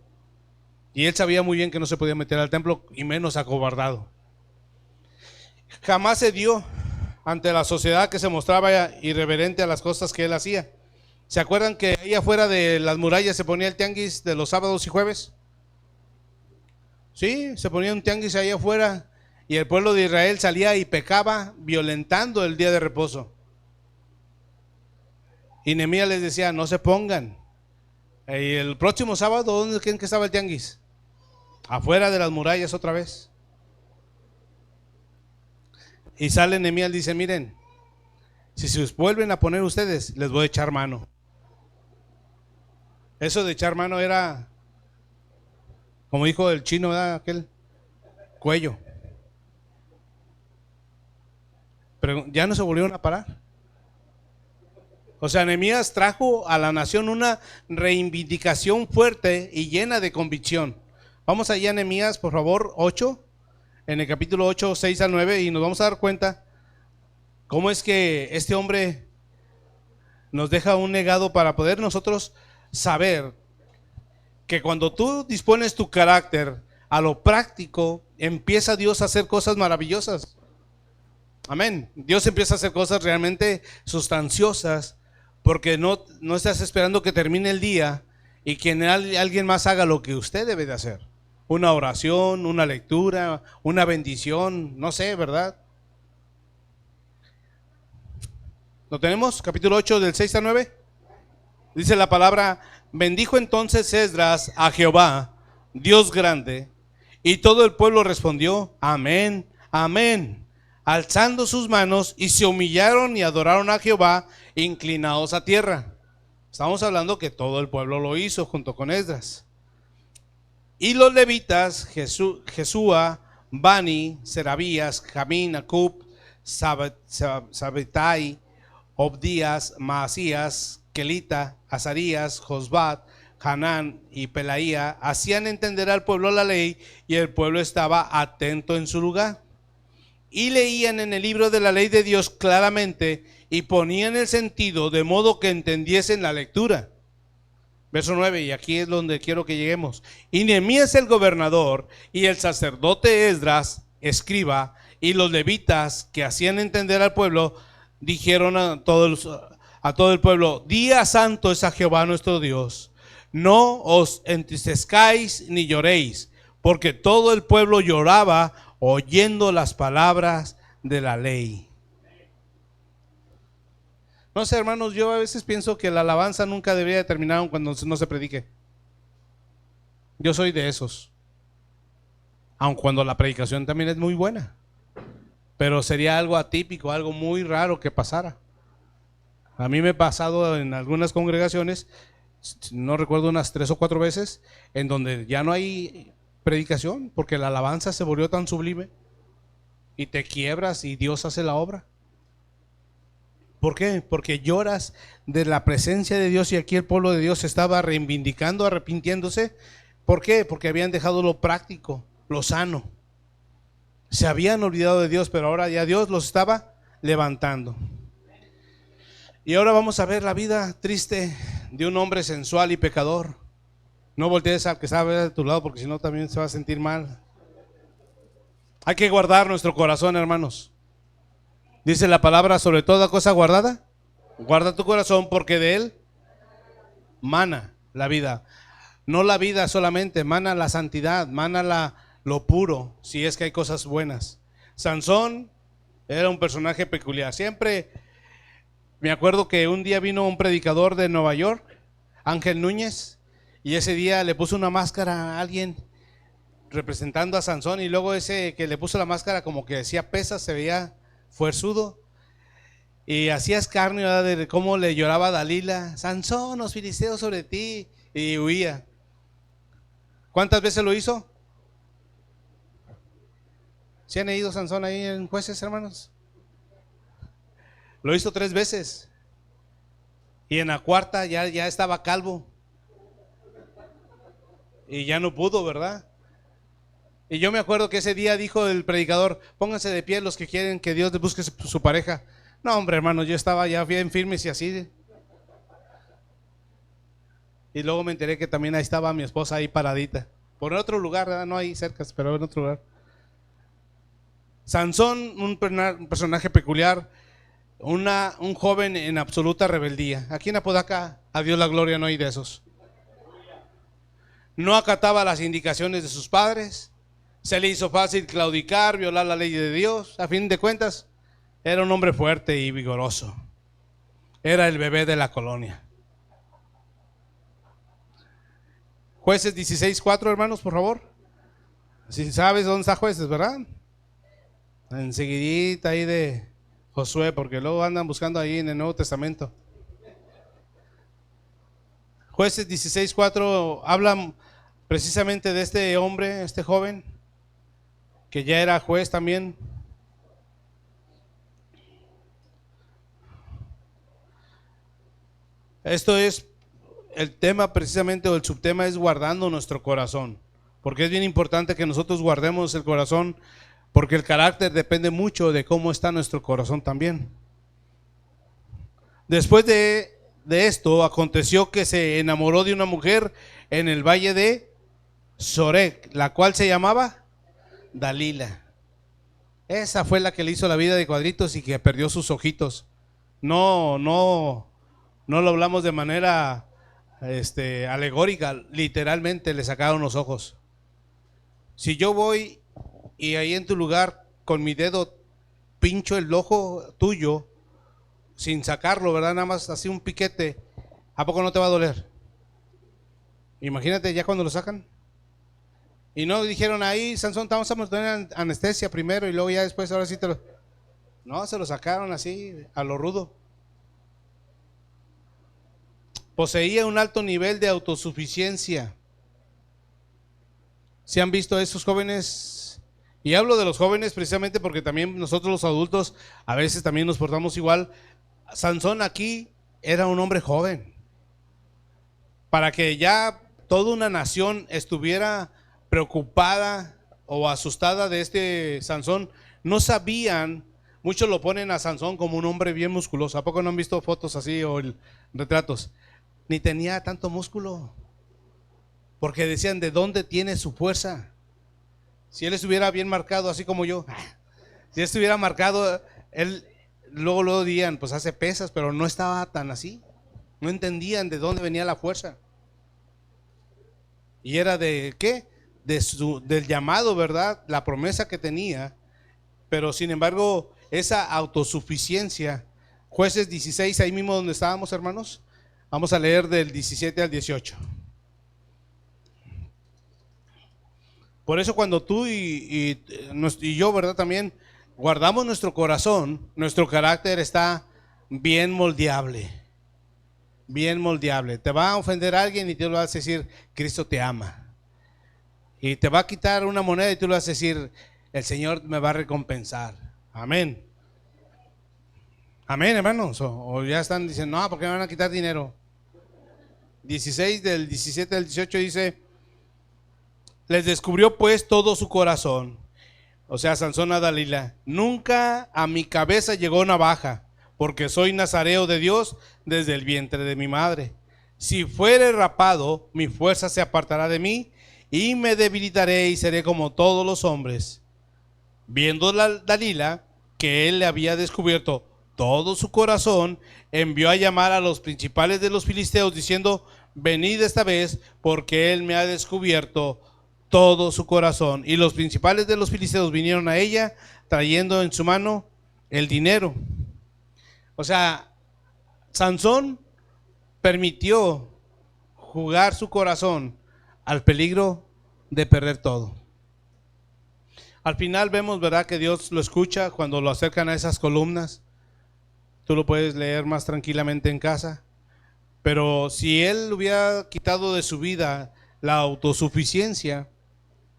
Y él sabía muy bien que no se podía meter al templo, y menos acobardado. Jamás se dio ante la sociedad que se mostraba irreverente a las cosas que él hacía. ¿Se acuerdan que ahí afuera de las murallas se ponía el tianguis de los sábados y jueves? Sí, se ponía un tianguis ahí afuera, y el pueblo de Israel salía y pecaba violentando el día de reposo. Y Nehemías les decía: no se pongan. Y el próximo sábado, ¿dónde creen que estaba el tianguis? Afuera de las murallas otra vez. Y sale Nehemías, dice: miren, si se vuelven a poner ustedes, les voy a echar mano. Eso de echar mano era, como dijo el chino, ¿verdad? Aquel cuello. Pero ya no se volvieron a parar. O sea, Nehemías trajo a la nación una reivindicación fuerte y llena de convicción. Vamos allá a Nehemías, por favor, 8, en el capítulo 8, 6 al 9, y nos vamos a dar cuenta cómo es que este hombre nos deja un legado para poder nosotros saber que cuando tú dispones tu carácter a lo práctico, empieza Dios a hacer cosas maravillosas. Amén. Dios empieza a hacer cosas realmente sustanciosas, porque no estás esperando que termine el día y que alguien más haga lo que usted debe de hacer. Una oración, una lectura, una bendición, no sé, ¿verdad? ¿Lo tenemos? Capítulo 8 del 6 al 9. Dice la palabra: bendijo entonces Esdras a Jehová, Dios grande, y todo el pueblo respondió: amén, amén, alzando sus manos, y se humillaron y adoraron a Jehová, inclinados a tierra. Estamos hablando que todo el pueblo lo hizo junto con Esdras. Y los levitas, Jesúa, Bani, Serabías, Jamín, Acub, Sabetai, Obdías, Maasías, Kelita, Azarías, Josbat, Hanán y Pelaía hacían entender al pueblo la ley, y el pueblo estaba atento en su lugar. Y leían en el libro de la ley de Dios claramente, y ponían el sentido de modo que entendiesen la lectura. Verso 9, y aquí es donde quiero que lleguemos. Y Nehemías el gobernador, y el sacerdote Esdras, escriba, y los levitas que hacían entender al pueblo, dijeron a todo el pueblo: día santo es a Jehová nuestro Dios. No os entristezcáis ni lloréis, porque todo el pueblo lloraba oyendo las palabras de la ley. No sé, hermanos, yo a veces pienso que la alabanza nunca debería terminar cuando no se predique. Yo soy de esos. Aun cuando la predicación también es muy buena, pero sería algo atípico, algo muy raro que pasara. A mí me ha pasado en algunas congregaciones, no recuerdo, unas 3 o 4 veces, en donde ya no hay predicación, porque la alabanza se volvió tan sublime y te quiebras y Dios hace la obra. ¿Por qué? Porque lloras de la presencia de Dios y aquí el pueblo de Dios estaba reivindicando, arrepintiéndose. ¿Por qué? Porque habían dejado lo práctico, lo sano. Se habían olvidado de Dios, pero ahora ya Dios los estaba levantando. Y ahora vamos a ver la vida triste de un hombre sensual y pecador. No voltees al que está a tu lado, porque si no también se va a sentir mal. Hay que guardar nuestro corazón, hermanos. Dice la palabra, sobre toda cosa guardada, guarda tu corazón, porque de él mana la vida. No la vida solamente, mana la santidad, mana lo puro, si es que hay cosas buenas. Sansón era un personaje peculiar. Siempre me acuerdo que un día vino un predicador de Nueva York, Ángel Núñez, y ese día le puso una máscara a alguien representando a Sansón, y luego ese que le puso la máscara como que decía pesas, se veía fuerzudo, y hacía escarnio de cómo le lloraba a Dalila: Sansón, los filisteos sobre ti, y huía. ¿Cuántas veces lo hizo? ¿Sí han ido Sansón ahí en Jueces, hermanos? Lo hizo 3 veces, y en la cuarta ya estaba calvo y ya no pudo, ¿verdad? Y yo me acuerdo que ese día dijo el predicador: pónganse de pie los que quieren que Dios les busque su pareja. No, hombre, hermano, yo estaba ya bien firme y así. Y luego me enteré que también ahí estaba mi esposa ahí paradita. Por otro lugar, ¿verdad? No ahí cerca, pero en otro lugar. Sansón, un personaje peculiar, un joven en absoluta rebeldía. Aquí en Apodaca, a Dios la gloria, no hay de esos. No acataba las indicaciones de sus padres. Se le hizo fácil claudicar, violar la ley de Dios. A fin de cuentas, era un hombre fuerte y vigoroso. Era el bebé de la colonia. Jueces 16:4, hermanos, por favor. Si sabes dónde está Jueces, ¿verdad? Enseguidita ahí de Josué, porque luego andan buscando ahí en el Nuevo Testamento. Jueces 16:4 habla precisamente de este hombre, este joven, que ya era juez también. Esto es el tema precisamente, o el subtema es guardando nuestro corazón, porque es bien importante que nosotros guardemos el corazón, porque el carácter depende mucho de cómo está nuestro corazón también. Después de esto, aconteció que se enamoró de una mujer en el valle de Sorek, la cual se llamaba Dalila. Esa fue la que le hizo la vida de cuadritos y que perdió sus ojitos. No lo hablamos de manera alegórica, literalmente le sacaron los ojos. Si yo voy y ahí en tu lugar con mi dedo pincho el ojo tuyo sin sacarlo, ¿verdad? Nada más así un piquete, ¿a poco no te va a doler? Imagínate ya cuando lo sacan. Y no dijeron ahí: Sansón, te vamos a poner anestesia primero y luego ya después, ahora sí te lo... No, se lo sacaron así, a lo rudo. Poseía un alto nivel de autosuficiencia. ¿Se han visto esos jóvenes? Y hablo de los jóvenes precisamente porque también nosotros los adultos a veces también nos portamos igual. Sansón aquí era un hombre joven. Para que ya toda una nación estuviera preocupada o asustada de este Sansón, no sabían, muchos lo ponen a Sansón como un hombre bien musculoso. ¿A poco no han visto fotos así o retratos? Ni tenía tanto músculo, porque decían: ¿de dónde tiene su fuerza? Si él estuviera bien marcado, así como yo, si él estuviera marcado, él luego dirían: pues hace pesas, pero no estaba tan así. No entendían de dónde venía la fuerza. Y era de ¿qué? Del llamado, ¿verdad? La promesa que tenía. Pero sin embargo, esa autosuficiencia. Jueces 16, ahí mismo donde estábamos, hermanos. Vamos a leer del 17 al 18. Por eso cuando tú y yo, ¿verdad? También guardamos nuestro corazón, nuestro carácter está bien moldeable. Bien moldeable. Te va a ofender a alguien y te lo vas a decir: Cristo te ama. y te va a quitar una moneda y tú le vas a decir, el Señor me va a recompensar. Amén. Amén, hermanos. O ya están diciendo, no, porque me van a quitar dinero. 16 del 17 al 18 dice, les descubrió pues todo su corazón. O sea, Sansón a Dalila, nunca a mi cabeza llegó navaja, porque soy nazareo de Dios desde el vientre de mi madre. Si fuere rapado, mi fuerza se apartará de mí y me debilitaré y seré como todos los hombres. Viendo Dalila que él le había descubierto todo su corazón, envió a llamar a los principales de los filisteos diciendo, venid esta vez porque él me ha descubierto todo su corazón. Y los principales de los filisteos vinieron a ella trayendo en su mano el dinero. O sea, Sansón permitió jugar su corazón al peligro de perder todo. Al final vemos, ¿verdad?, que Dios lo escucha cuando lo acercan a esas columnas. Tú lo puedes leer más tranquilamente en casa. Pero si él hubiera quitado de su vida la autosuficiencia,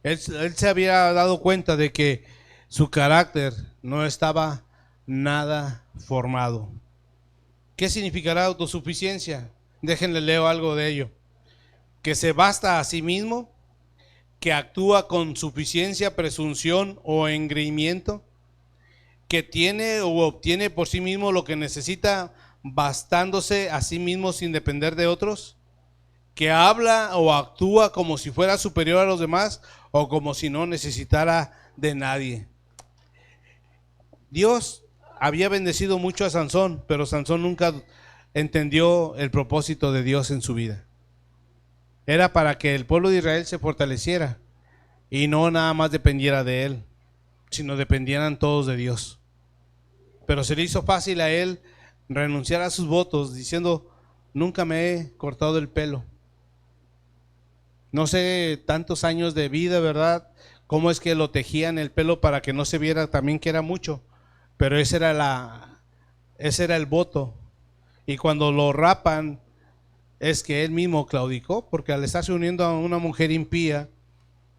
él se había dado cuenta de que su carácter no estaba nada formado. ¿Qué significará autosuficiencia? Déjenle leo algo de ello. Que se basta a sí mismo, que actúa con suficiencia, presunción o engreimiento, que tiene o obtiene por sí mismo lo que necesita, bastándose a sí mismo sin depender de otros, que habla o actúa como si fuera superior a los demás o como si no necesitara de nadie. Dios había bendecido mucho a Sansón, pero Sansón nunca entendió el propósito de Dios en su vida. Era para que el pueblo de Israel se fortaleciera y no nada más dependiera de él, sino dependieran todos de Dios. Pero se le hizo fácil a él renunciar a sus votos diciendo, nunca me he cortado el pelo. No sé, tantos años de vida, ¿verdad? Cómo es que lo tejían el pelo para que no se viera también que era mucho. Pero ese era el voto. Y cuando lo rapan, es que él mismo claudicó, porque al estarse uniendo a una mujer impía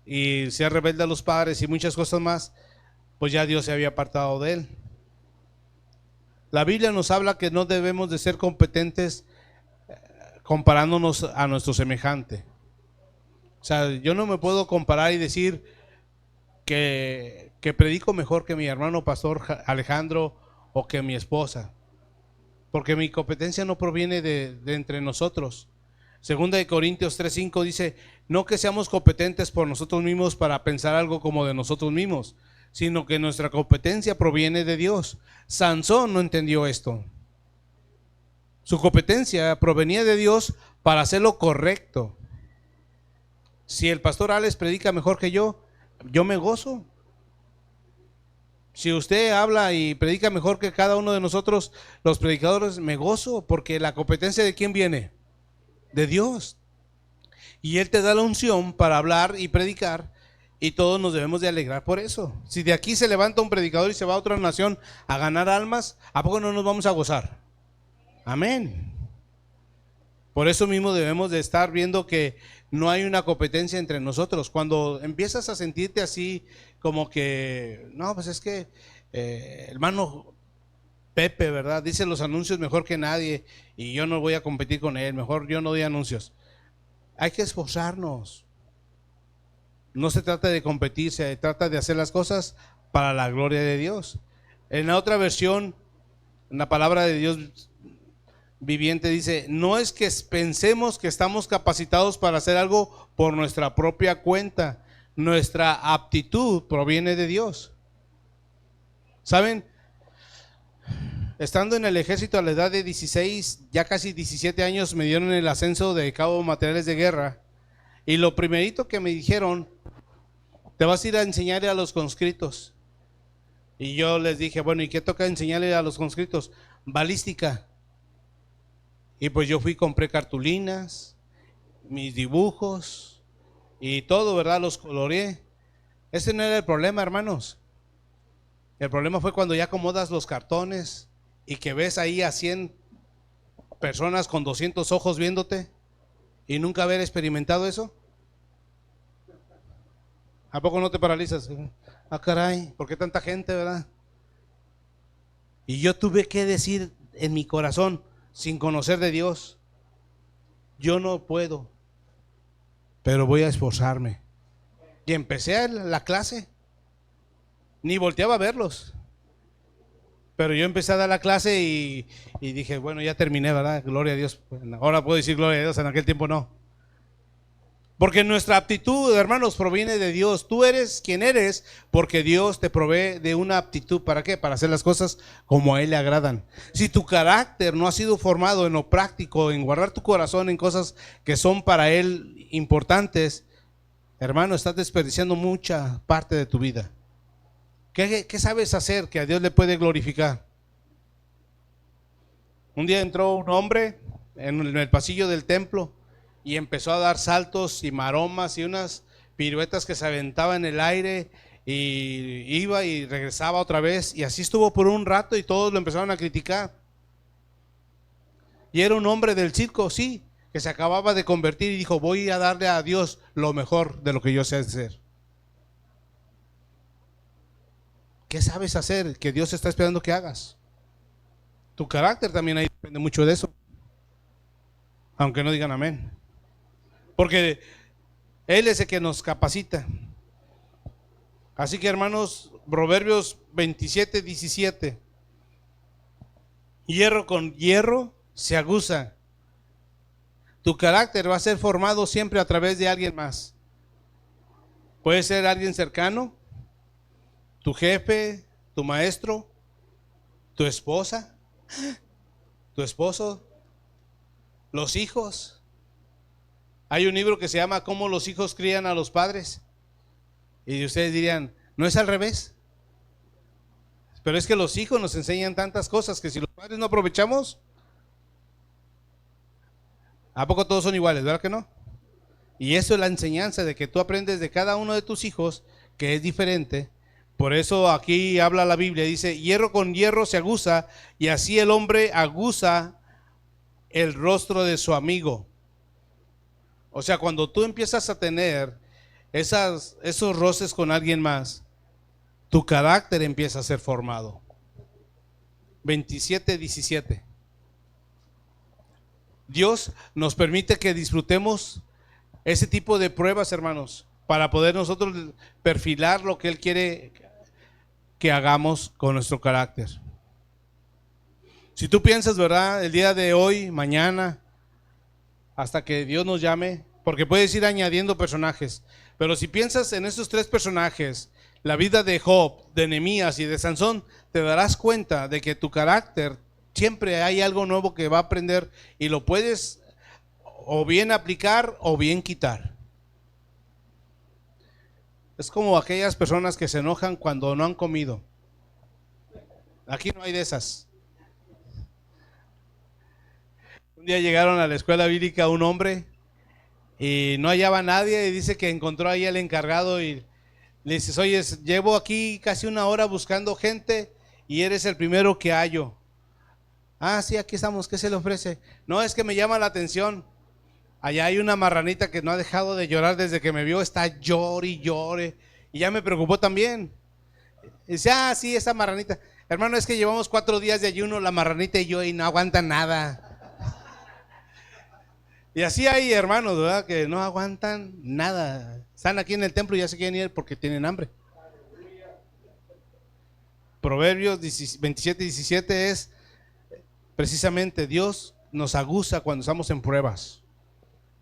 y ser rebelde a los padres y muchas cosas más, pues ya Dios se había apartado de él. La Biblia nos habla que no debemos de ser competentes comparándonos a nuestro semejante. O sea, yo no me puedo comparar y decir que predico mejor que mi hermano pastor Alejandro o que mi esposa, porque mi competencia no proviene de entre nosotros. Segunda de Corintios 3:5 dice, no que seamos competentes por nosotros mismos para pensar algo como de nosotros mismos, sino que nuestra competencia proviene de Dios. Sansón no entendió esto. Su competencia provenía de Dios para hacer lo correcto. Si el pastor Alex predica mejor que yo me gozo. Si usted habla y predica mejor que cada uno de nosotros, los predicadores, me gozo, porque la competencia ¿de quién viene? De Dios. Y Él te da la unción para hablar y predicar, y todos nos debemos de alegrar por eso. Si de aquí se levanta un predicador y se va a otra nación a ganar almas, ¿a poco no nos vamos a gozar? Amén. Por eso mismo debemos de estar viendo que no hay una competencia entre nosotros. Cuando empiezas a sentirte así como que, no, pues es que hermano Pepe, ¿verdad? Dice los anuncios mejor que nadie y yo no voy a competir con él, mejor yo no doy anuncios. Hay que esforzarnos. No se trata de competir, se trata de hacer las cosas para la gloria de Dios. En la otra versión, en la palabra de Dios viviente dice, no es que pensemos que estamos capacitados para hacer algo por nuestra propia cuenta. Nuestra aptitud proviene de Dios. ¿Saben? Estando en el ejército a la edad de 16, ya casi 17 años, me dieron el ascenso de cabo materiales de guerra. Y lo primerito que me dijeron, te vas a ir a enseñarle a los conscriptos. Y yo les dije, bueno, ¿y qué toca enseñarle a los conscriptos? Balística. Y pues yo fui, compré cartulinas, mis dibujos y todo, ¿verdad? Los coloreé. Ese no era el problema, hermanos. El problema fue cuando ya acomodas los cartones y que ves ahí a 100 personas con 200 ojos viéndote y nunca haber experimentado eso. ¿A poco no te paralizas? Ah, caray, ¿por qué tanta gente, verdad? Y yo tuve que decir en mi corazón, sin conocer de Dios, yo no puedo, pero voy a esforzarme. Y empecé la clase, ni volteaba a verlos. Pero yo empecé a dar la clase y dije, bueno, ya terminé, ¿verdad? Gloria a Dios. Ahora puedo decir gloria a Dios, en aquel tiempo no. Porque nuestra aptitud, hermanos, proviene de Dios. Tú eres quien eres porque Dios te provee de una aptitud. ¿Para qué? Para hacer las cosas como a Él le agradan. Si tu carácter no ha sido formado en lo práctico, en guardar tu corazón en cosas que son para Él importantes, hermano, estás desperdiciando mucha parte de tu vida. ¿Qué sabes hacer que a Dios le puede glorificar? Un día entró un hombre en el pasillo del templo y empezó a dar saltos y maromas y unas piruetas que se aventaba en el aire y iba y regresaba otra vez, y así estuvo por un rato y todos lo empezaron a criticar. Y era un hombre del circo, sí, que se acababa de convertir y dijo, voy a darle a Dios lo mejor de lo que yo sé hacer. ¿Qué sabes hacer que Dios está esperando que hagas? Tu carácter también ahí depende mucho de eso, aunque no digan amén. Porque Él es el que nos capacita. Así que, hermanos, Proverbios 27:17. Hierro con hierro se aguza. Tu carácter va a ser formado siempre a través de alguien más. Puede ser alguien cercano, tu jefe, tu maestro, tu esposa, tu esposo, los hijos. Hay un libro que se llama ¿Cómo los hijos crían a los padres? Y ustedes dirían, ¿no es al revés? Pero es que los hijos nos enseñan tantas cosas que si los padres no aprovechamos, ¿a poco todos son iguales? ¿Verdad que no? Y eso es la enseñanza de que tú aprendes de cada uno de tus hijos, que es diferente. Por eso aquí habla la Biblia, dice, hierro con hierro se aguza, y así el hombre aguza el rostro de su amigo. O sea, cuando tú empiezas a tener esos roces con alguien más, tu carácter empieza a ser formado. 27:17. Dios nos permite que disfrutemos ese tipo de pruebas, hermanos, para poder nosotros perfilar lo que Él quiere que hagamos con nuestro carácter. Si tú piensas, ¿verdad? El día de hoy, mañana, hasta que Dios nos llame, porque puedes ir añadiendo personajes, pero si piensas en esos tres personajes, la vida de Job, de Nehemías y de Sansón, te darás cuenta de que tu carácter siempre hay algo nuevo que va a aprender y lo puedes o bien aplicar o bien quitar. Es como aquellas personas que se enojan cuando no han comido. Aquí no hay de esas. Un día llegaron a la escuela bíblica un hombre y no hallaba a nadie y dice que encontró ahí al encargado y le dices, oye, llevo aquí casi una hora buscando gente y eres el primero que hallo. Ah, sí, aquí estamos, ¿qué se le ofrece? No, es que me llama la atención. Allá hay una marranita que no ha dejado de llorar desde que me vio, está llore y llore. Y ya me preocupó también. Y dice, ah, sí, esa marranita. Hermano, es que llevamos 4 días de ayuno, la marranita y yo, y no aguantan nada. Y así hay hermanos, ¿verdad? Que no aguantan nada. Están aquí en el templo y ya se quieren ir porque tienen hambre. Proverbios 27:17 es precisamente Dios nos aguza cuando estamos en pruebas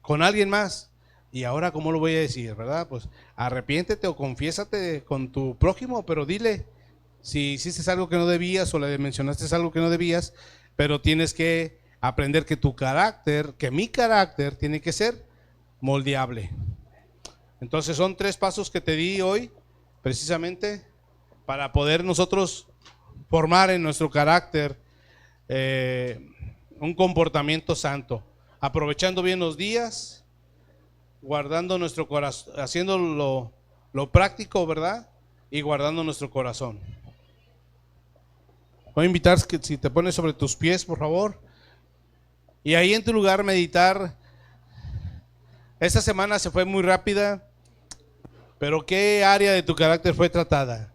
con alguien más. Y ahora, ¿cómo lo voy a decir, verdad? Pues arrepiéntete o confiésate con tu prójimo, pero dile si hiciste algo que no debías o le mencionaste algo que no debías, pero tienes que aprender que tu carácter, que mi carácter tiene que ser moldeable. Entonces son 3 pasos que te di hoy, precisamente para poder nosotros formar en nuestro carácter un comportamiento santo, aprovechando bien los días, guardando nuestro corazón, haciendo lo práctico, ¿verdad? Y guardando nuestro corazón. Voy a invitar que si te pones sobre tus pies, por favor, y ahí en tu lugar meditar. Esta semana se fue muy rápida. Pero ¿qué área de tu carácter fue tratada?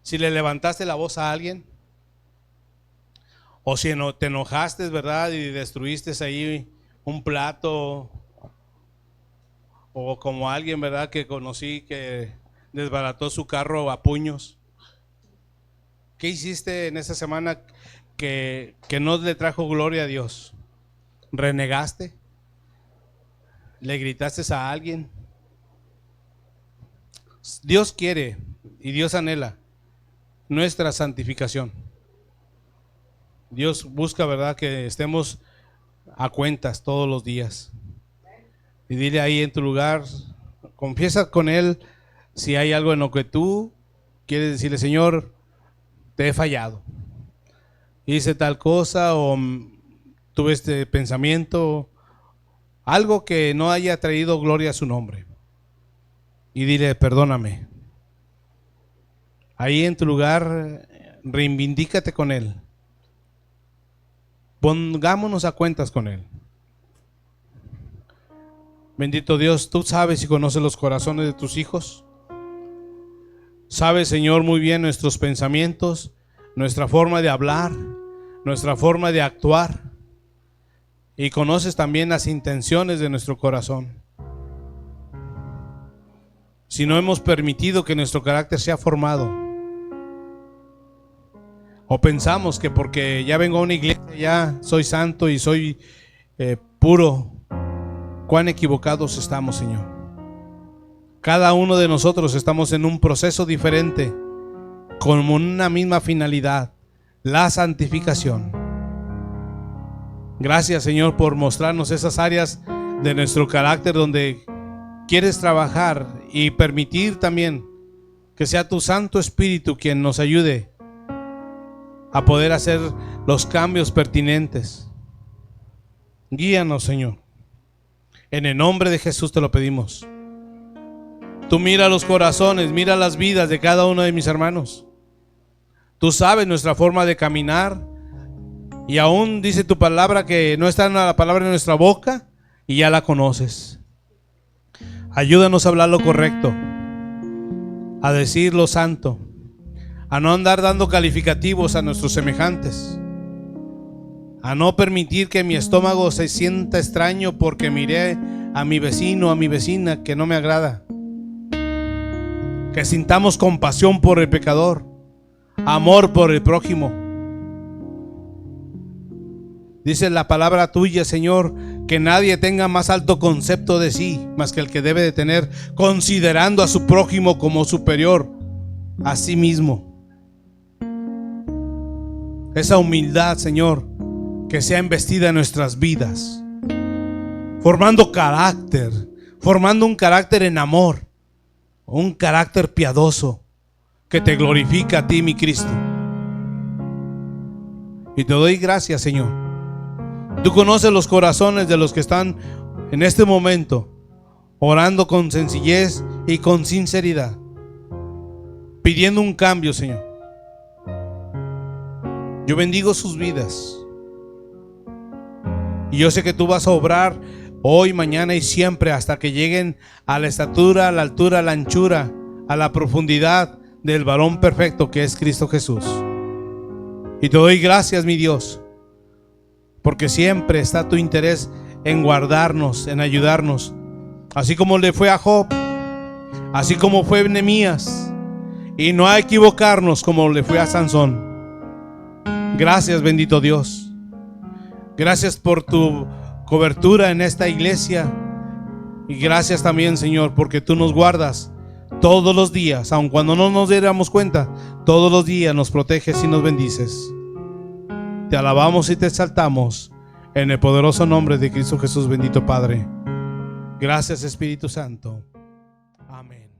Si le levantaste la voz a alguien, o si te enojaste, ¿verdad? Y destruiste ahí un plato, o como alguien, ¿verdad? Que conocí que desbarató su carro a puños. ¿Qué hiciste en esa semana que no le trajo gloria a Dios? ¿Renegaste? ¿Le gritaste a alguien? Dios quiere y Dios anhela nuestra santificación. Dios busca, ¿verdad?, que estemos a cuentas todos los días. Y dile ahí en tu lugar, confiesa con Él si hay algo en lo que tú quieres decirle: Señor, te he fallado, hice tal cosa, o tuve este pensamiento, algo que no haya traído gloria a su nombre. Y dile: perdóname. Ahí en tu lugar, reivindícate con Él. Pongámonos a cuentas con Él. Bendito Dios, tú sabes y conoces los corazones de tus hijos. Sabes, Señor, muy bien nuestros pensamientos, nuestra forma de hablar, nuestra forma de actuar. Y conoces también las intenciones de nuestro corazón. Si no hemos permitido que nuestro carácter sea formado, o pensamos que porque ya vengo a una iglesia ya soy santo y soy puro, cuán equivocados estamos, Señor. Cada uno de nosotros estamos en un proceso diferente, con una misma finalidad: la santificación. Gracias, Señor, por mostrarnos esas áreas de nuestro carácter donde quieres trabajar, y permitir también que sea tu Santo Espíritu quien nos ayude a poder hacer los cambios pertinentes. Guíanos, Señor. En el nombre de Jesús te lo pedimos. Tú mira los corazones, mira las vidas de cada uno de mis hermanos. Tú sabes nuestra forma de caminar, y aún dice tu palabra que no está la palabra en nuestra boca y ya la conoces. Ayúdanos a hablar lo correcto, a decir lo santo, a no andar dando calificativos a nuestros semejantes, a no permitir que mi estómago se sienta extraño porque miré a mi vecino, a mi vecina que no me agrada. Que sintamos compasión por el pecador, amor por el prójimo. Dice la palabra tuya, Señor, que nadie tenga más alto concepto de sí más que el que debe de tener, considerando a su prójimo como superior a sí mismo. Esa humildad, Señor, que sea embestida en nuestras vidas, formando carácter, formando un carácter en amor, un carácter piadoso que te glorifica a ti, mi Cristo. Y te doy gracias, Señor. Tú conoces los corazones de los que están en este momento orando con sencillez y con sinceridad, pidiendo un cambio, Señor. Yo bendigo sus vidas, y yo sé que tú vas a obrar hoy, mañana y siempre, hasta que lleguen a la estatura, a la altura, a la anchura, a la profundidad del varón perfecto que es Cristo Jesús. Y te doy gracias, mi Dios, porque siempre está tu interés en guardarnos, en ayudarnos, así como le fue a Job, así como fue Nehemías, y no a equivocarnos como le fue a Sansón. Gracias, bendito Dios. Gracias por tu cobertura en esta iglesia, y gracias también, Señor, porque tú nos guardas todos los días, aun cuando no nos diéramos cuenta. Todos los días nos proteges y nos bendices. Te alabamos y te exaltamos en el poderoso nombre de Cristo Jesús, bendito Padre. Gracias, Espíritu Santo. Amén.